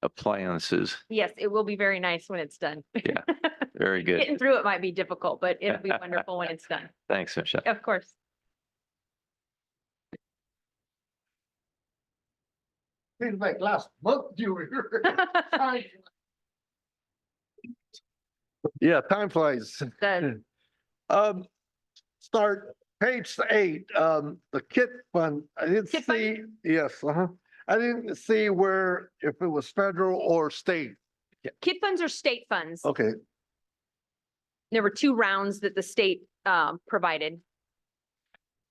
appliances. Yes, it will be very nice when it's done. Yeah, very good. Getting through it might be difficult, but it'll be wonderful when it's done. Thanks, Michelle. Of course. Seems like last month you were here. Yeah, time flies. Does. Start page 8, the KIT fund. I didn't KIT see, yes, I didn't see where, if it was federal or state. KID funds are state funds. Okay, There were 2 rounds that the state provided.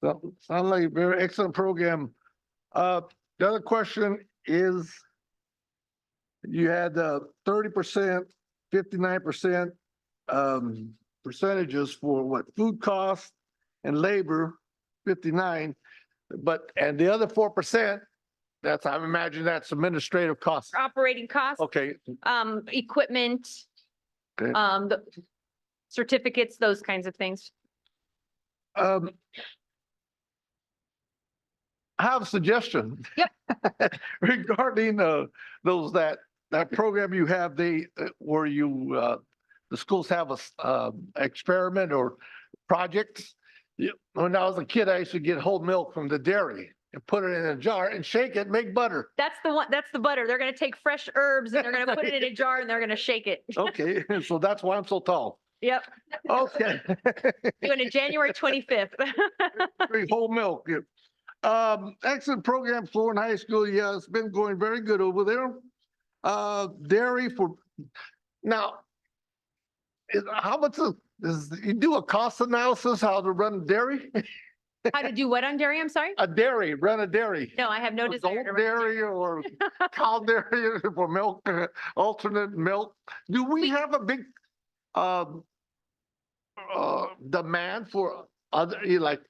so sounds like a very excellent program. The other question is, you had 30%, 59% percentages for what, food costs and labor, 59, and the other 4%, that's, I imagine that's administrative costs. Operating costs, Okay, equipment, okay. the certificates, those kinds of things. I have a suggestion. Yep. Regarding those, that program you have, where you, the schools have a experiment or projects. When I was a kid, I used to get whole milk from the dairy and put it in a jar and shake it, make butter. That's the one, that's the butter. They're gonna take fresh herbs and they're gonna put it in a jar and they're gonna shake it. Okay, so that's why I'm so tall. Yep. Okay. Doing it January 25th. Whole milk. Yeah. Excellent program, Florida High School. Yeah, it's been going very good over there. Dairy for, now, how much you do a cost analysis, how to run dairy? How to do what on dairy? I'm sorry? Run a dairy. No, I have no desire to Goat run dairy or cow dairy for milk, alternate milk. Do we have a big demand for other, like,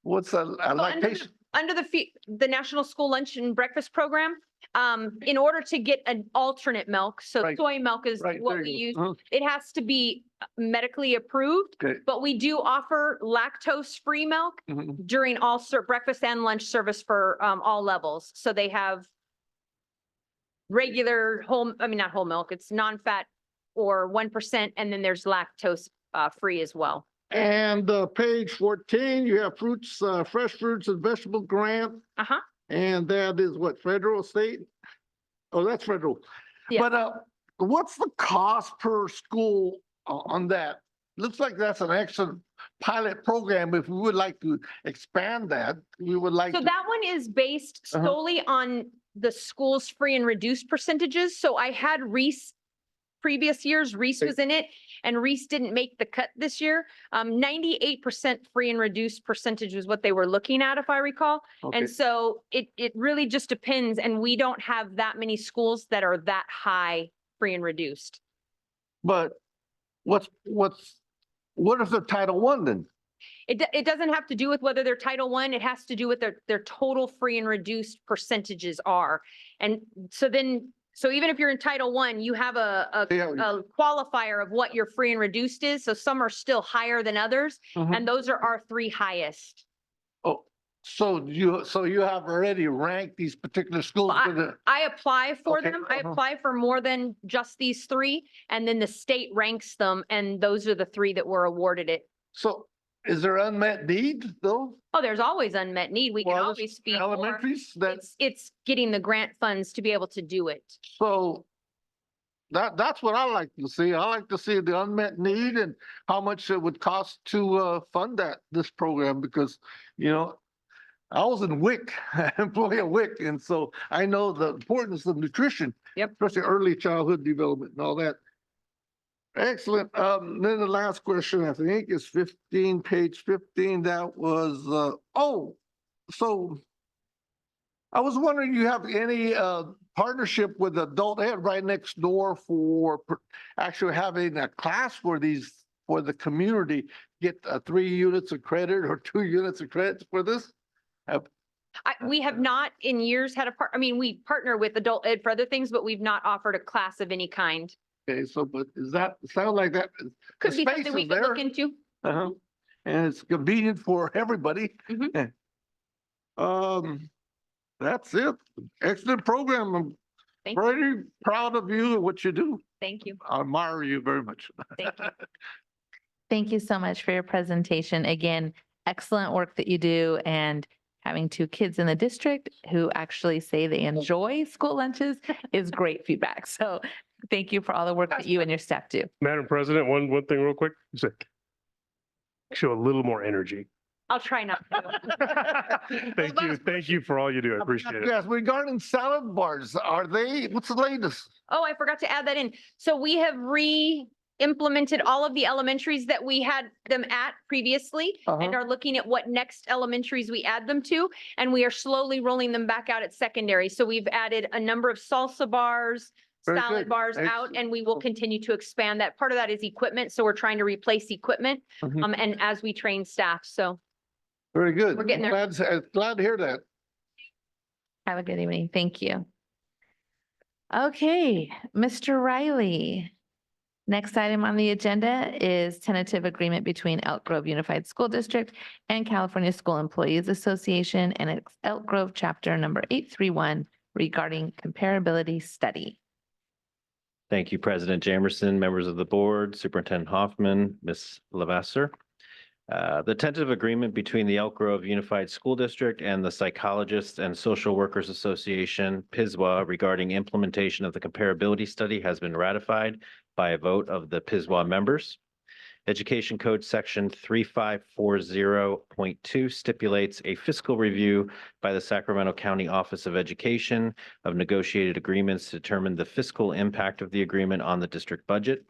what's a lactation? Under the National School Lunch and Breakfast Program, in order to get an alternate milk, so Right. soy milk is Right, what there we you use. go. It has to be medically approved, Okay. but we do offer lactose-free milk Mhm. during all breakfast and lunch service for all levels. So they have regular not whole milk, it's non-fat or 1%, and then there's lactose free as well. And page 14, you have fruits, fresh fruits and vegetable grant. Uh-huh. And that is what, federal, state? Oh, that's federal. Yeah. But what's the cost per school on that? Looks like that's an excellent pilot program. If we would like to expand that, we would like So to. that one is based solely on the school's free and reduced percentages. So I had Reese previous years, Reese was in it, and Reese didn't make the cut this year. 98% free and reduced percentage was what they were looking at, if I recall. Okay. And so it really just depends, and we don't have that many schools that are that high free and reduced. But what if they're Title I then? It doesn't have to do with whether they're Title I, it has to do with their total free and reduced percentages are. And so then, so even if you're in Title I, you have a qualifier of what your free and reduced is. So some are still higher than others, and those are our three highest. Oh, so you have already ranked these particular schools? I apply for Okay, them. I apply for more than just these three, and then the state ranks them, and those are the three that were awarded it. So is there unmet need though? Oh, there's always unmet need. We can Well, always feed more. Elementaries that, It's getting the grant funds to be able to do it. so that's what I like to see. I like to see the unmet need and how much it would cost to fund this program, because, you know, I was in WIC, employee of WIC, and so I know the importance of nutrition. Yep. Especially early childhood development and all that. Excellent. Then the last question, I think, is 15, page 15. That was, so I was wondering, you have any partnership with adult ed right next door for actually having a class for the community, get 3 units of credit or 2 units of credit for this? We have not in years had we partner with adult ed for other things, but we've not offered a class of any kind. Okay, so, but sound like that? Could the be space something we is could look there. into. Uh-huh. And it's convenient for everybody. That's it. Excellent program. I'm Thank you. very proud of you and what you do. Thank you. I admire you very much. Thank you. Thank you so much for your presentation. Again, excellent work that you do, and having 2 kids in the district who actually say they enjoy school lunches is great feedback. So thank you for all the work that you and your staff do. Madam President, one thing real quick, show a little more energy. I'll try not to. Thank you for all you do. I appreciate it. Yes, regarding salad bars, what's the latest? Oh, I forgot to add that in. So we have implemented all of the elementaries that we had them at previously and are looking at what next elementaries we add them to. And we are slowly rolling them back out at secondary. So we've added a number of salsa bars, Very salad good. bars out, Excellent. and we will continue to expand that. Part of that is equipment. So we're trying to replace equipment and as we train staff. So Very good. We're getting there. Glad to hear that. Have a good evening. Thank you. Okay, Mr. Riley. Next item on the agenda is tentative agreement between Elk Grove Unified School District and California School Employees Association and its Elk Grove Chapter number 831 regarding comparability study. Thank you, President Jamerson, members of the board, Superintendent Hoffman, Ms. Levasseur. The tentative agreement between the Elk Grove Unified School District and the Psychologists and Social Workers Association, PSWA, regarding implementation of the comparability study has been ratified by a vote of the PSWA members. Education Code Section 3540.2 stipulates a fiscal review by the Sacramento County Office of Education of negotiated agreements to determine the fiscal impact of the agreement on the district budget.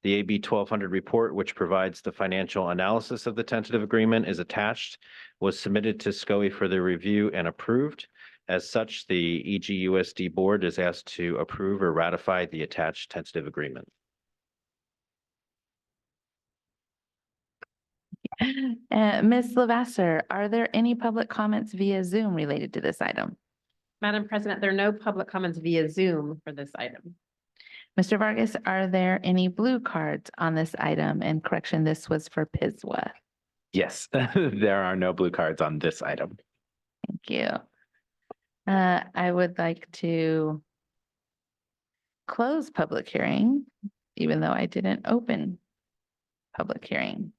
The AB 1200 report, which provides the financial analysis of the tentative agreement, is attached, was submitted to SCOE for their review and approved. As such, the EGUSD board is asked to approve or ratify the attached tentative agreement. Ms. Levasseur, are there any public comments via Zoom related to this item? Madam President, there are no public comments via Zoom for this item. Mr. Vargas, are there any blue cards on this item? And correction, this was for PSWA. Yes, there are no blue cards on this item. Thank you. I would like to close public hearing even though I didn't open public hearing.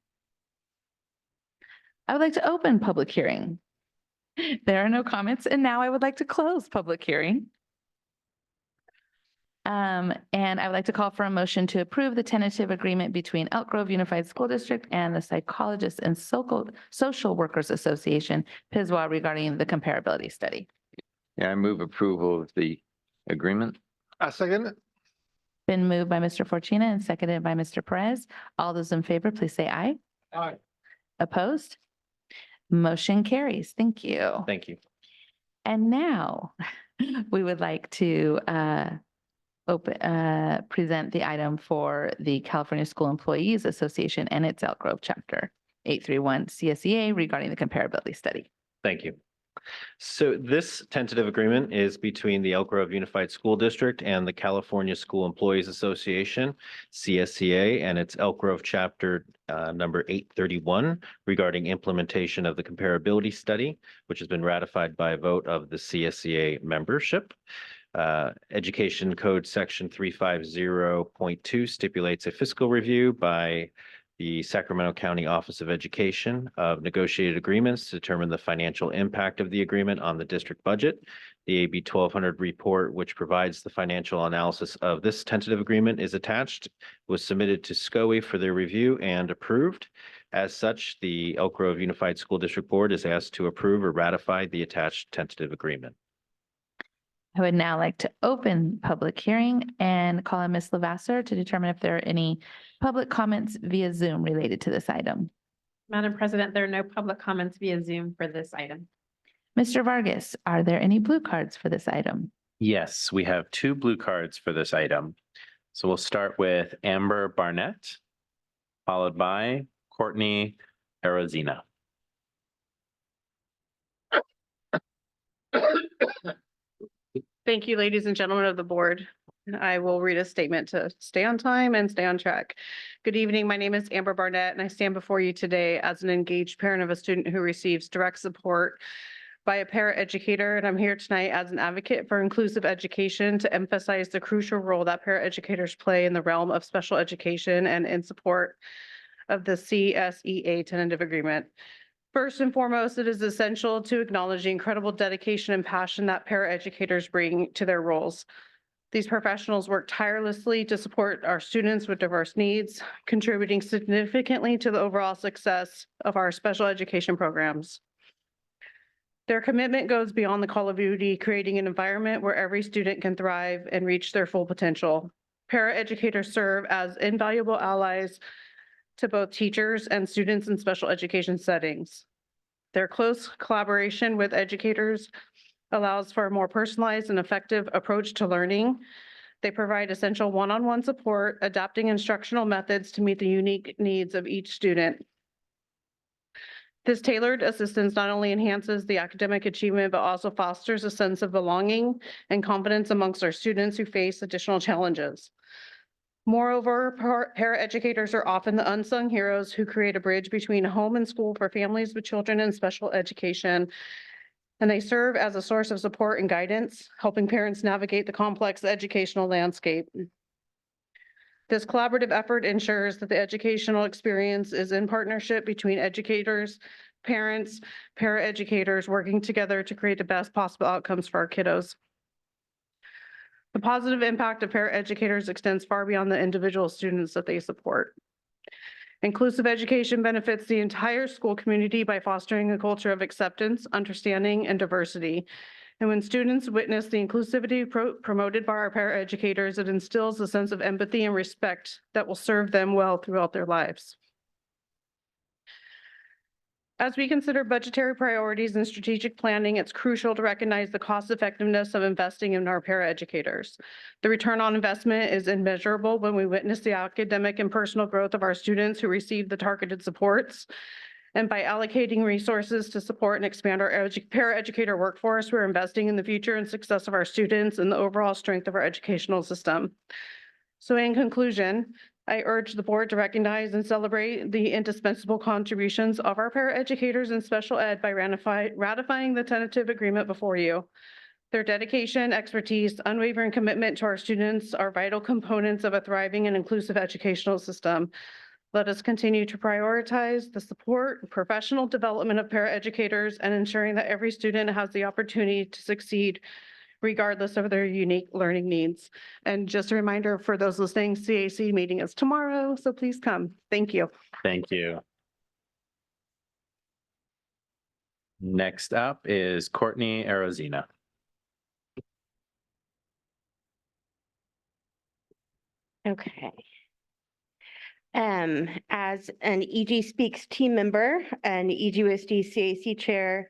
I would like to open public hearing. There are no comments, and now I would like to close public hearing. And I would like to call for a motion to approve the tentative agreement between Elk Grove Unified School District and the Psychologists and Social Workers Association, PSWA, regarding the comparability study. Yeah, I move approval of the agreement. I second it. Been moved by Mr. Fortuna and seconded by Mr. Perez. All those in favor, please say aye. Aye. Opposed? Motion carries. Thank you. Thank you. And now we would like to present the item for the California School Employees Association and its Elk Grove chapter 831 CSEA regarding the comparability study. Thank you. So this tentative agreement is between the Elk Grove Unified School District and the California School Employees Association, CSEA, and its Elk Grove chapter number 831 regarding implementation of the comparability study, which has been ratified by a vote of the CSEA membership. Education Code Section 350.2 stipulates a fiscal review by the Sacramento County Office of Education of negotiated agreements to determine the financial impact of the agreement on the district budget. The AB 1200 report, which provides the financial analysis of this tentative agreement, is attached, was submitted to SCOE for their review and approved. As such, the Elk Grove Unified School District Board is asked to approve or ratify the attached tentative agreement. I would now like to open public hearing and call on Ms. Lavasser to determine if there are any public comments via Zoom related to this item. Madam President, there are no public comments via Zoom for this item. Mr. Vargas, are there any blue cards for this item? Yes, we have 2 blue cards for this item. So we'll start with Amber Barnett, followed by Courtney Arizina. Thank you, ladies and gentlemen of the board. I will read a statement to stay on time and stay on track. Good evening. My name is Amber Barnett, and I stand before you today as an engaged parent of a student who receives direct support by a paraeducator. And I'm here tonight as an advocate for inclusive education to emphasize the crucial role that paraeducators play in the realm of special education and in support of the CSEA tentative agreement. First and foremost, it is essential to acknowledge the incredible dedication and passion that paraeducators bring to their roles. These professionals work tirelessly to support our students with diverse needs, contributing significantly to the overall success of our special education programs. Their commitment goes beyond the call of duty, creating an environment where every student can thrive and reach their full potential. Paraeducators serve as invaluable allies to both teachers and students in special education settings. Their close collaboration with educators allows for a more personalized and effective approach to learning. They provide essential one-on-one support, adapting instructional methods to meet the unique needs of each student. This tailored assistance not only enhances the academic achievement, but also fosters a sense of belonging and confidence amongst our students who face additional challenges. Moreover, paraeducators are often the unsung heroes who create a bridge between home and school for families with children in special education. And they serve as a source of support and guidance, helping parents navigate the complex educational landscape. This collaborative effort ensures that the educational experience is in partnership between educators, parents, paraeducators working together to create the best possible outcomes for our kiddos. The positive impact of paraeducators extends far beyond the individual students that they support. Inclusive education benefits the entire school community by fostering a culture of acceptance, understanding, and diversity. And when students witness the inclusivity promoted by our paraeducators, it instills a sense of empathy and respect that will serve them well throughout their lives. As we consider budgetary priorities and strategic planning, it's crucial to recognize the cost effectiveness of investing in our paraeducators. The return on investment is immeasurable when we witness the academic and personal growth of our students who receive the targeted supports. And by allocating resources to support and expand our paraeducator workforce, we're investing in the future and success of our students and the overall strength of our educational system. So in conclusion, I urge the board to recognize and celebrate the indispensable contributions of our paraeducators in special ed by ratifying the tentative agreement before you. Their dedication, expertise, unwavering commitment to our students are vital components of a thriving and inclusive educational system. Let us continue to prioritize the support, and professional development of paraeducators, and ensuring that every student has the opportunity to succeed regardless of their unique learning needs. And just a reminder for those listening, CAC meeting is tomorrow, so please come. Thank you. Thank you. Next up is Courtney Arozina. Okay. As an EG Speaks team member, an EGUSD CAC chair,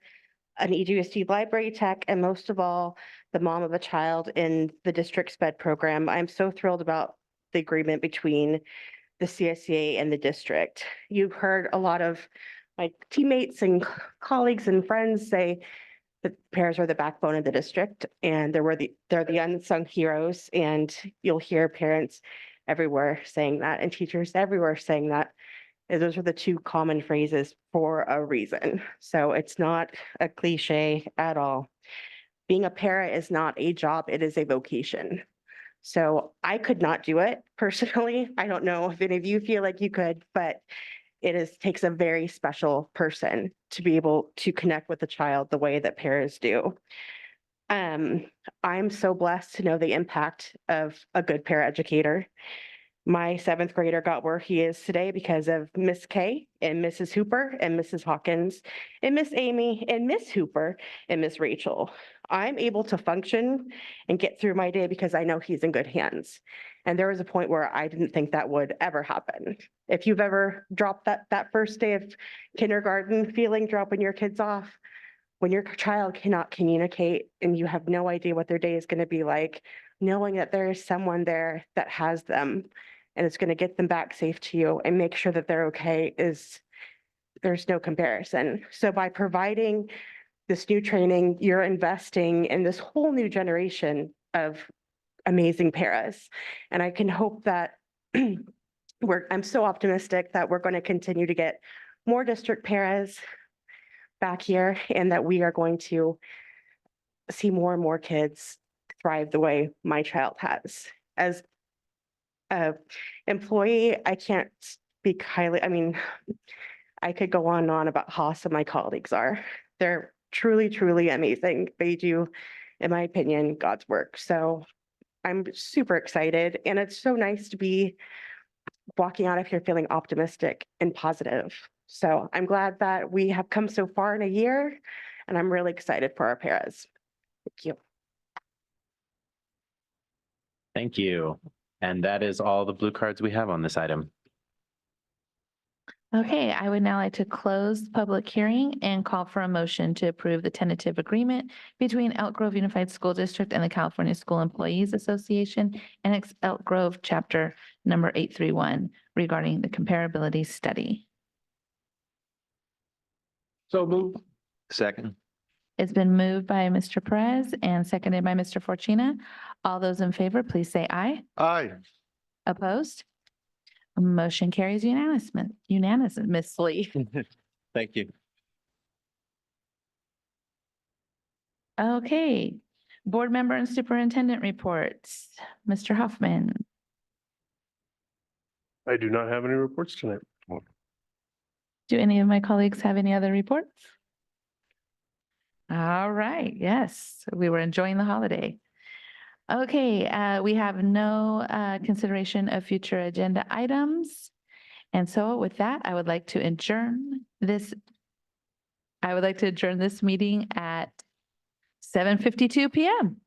an EGUSD library tech, and most of all, the mom of a child in the district SPED program, I'm so thrilled about the agreement between the CSEA and the district. You've heard a lot of my teammates and colleagues and friends say that paras are the backbone of the district, and they're the unsung heroes, and you'll hear parents everywhere saying that and teachers everywhere saying that. And those are the two common phrases for a reason. So it's not a cliche at all. Being a para is not a job, it is a vocation. So I could not do it personally. I don't know if any of you feel like you could, but takes a very special person to be able to connect with a child the way that paras do. I'm so blessed to know the impact of a good paraeducator. My 7th grader got where he is today because of Miss Kay and Mrs. Hooper and Mrs. Hawkins and Miss Amy and Miss Hooper and Miss Rachel. I'm able to function and get through my day because I know he's in good hands. And there was a point where I didn't think that would ever happen. If you've ever dropped that first day of kindergarten feeling, dropping your kids off, when your child cannot communicate and you have no idea what their day is going to be like, knowing that there is someone there that has them and it's going to get them back safe to you and make sure that they're okay there's no comparison. So by providing this new training, you're investing in this whole new generation of amazing paras. And I can hope that I'm so optimistic that we're going to continue to get more district paras back here and that we are going to see more and more kids thrive the way my child has. As an employee, I can't speak highly. I mean, I could go on and on about how awesome my colleagues are. They're truly, truly amazing. They do, in my opinion, God's work. So I'm super excited. And it's so nice to be walking out of here feeling optimistic and positive. So I'm glad that we have come so far in a year, and I'm really excited for our paras. Thank you. Thank you. And that is all the blue cards we have on this item. Okay, I would now like to close the public hearing and call for a motion to approve the tentative agreement between Elk Grove Unified School District and the California School Employees Association and Elk Grove Chapter number 831 regarding the comparability study. So move. Second. It's been moved by Mr. Perez and seconded by Mr. Fortuna. All those in favor, please say aye. Aye. Opposed? Motion carries unanimously. Thank you. Okay, board member and superintendent reports. Mr. Hoffman. I do not have any reports tonight. Do any of my colleagues have any other reports? All right, yes, we were enjoying the holiday. Okay, we have no consideration of future agenda items. And so with that, I would like to adjourn this meeting at 7:52 p.m.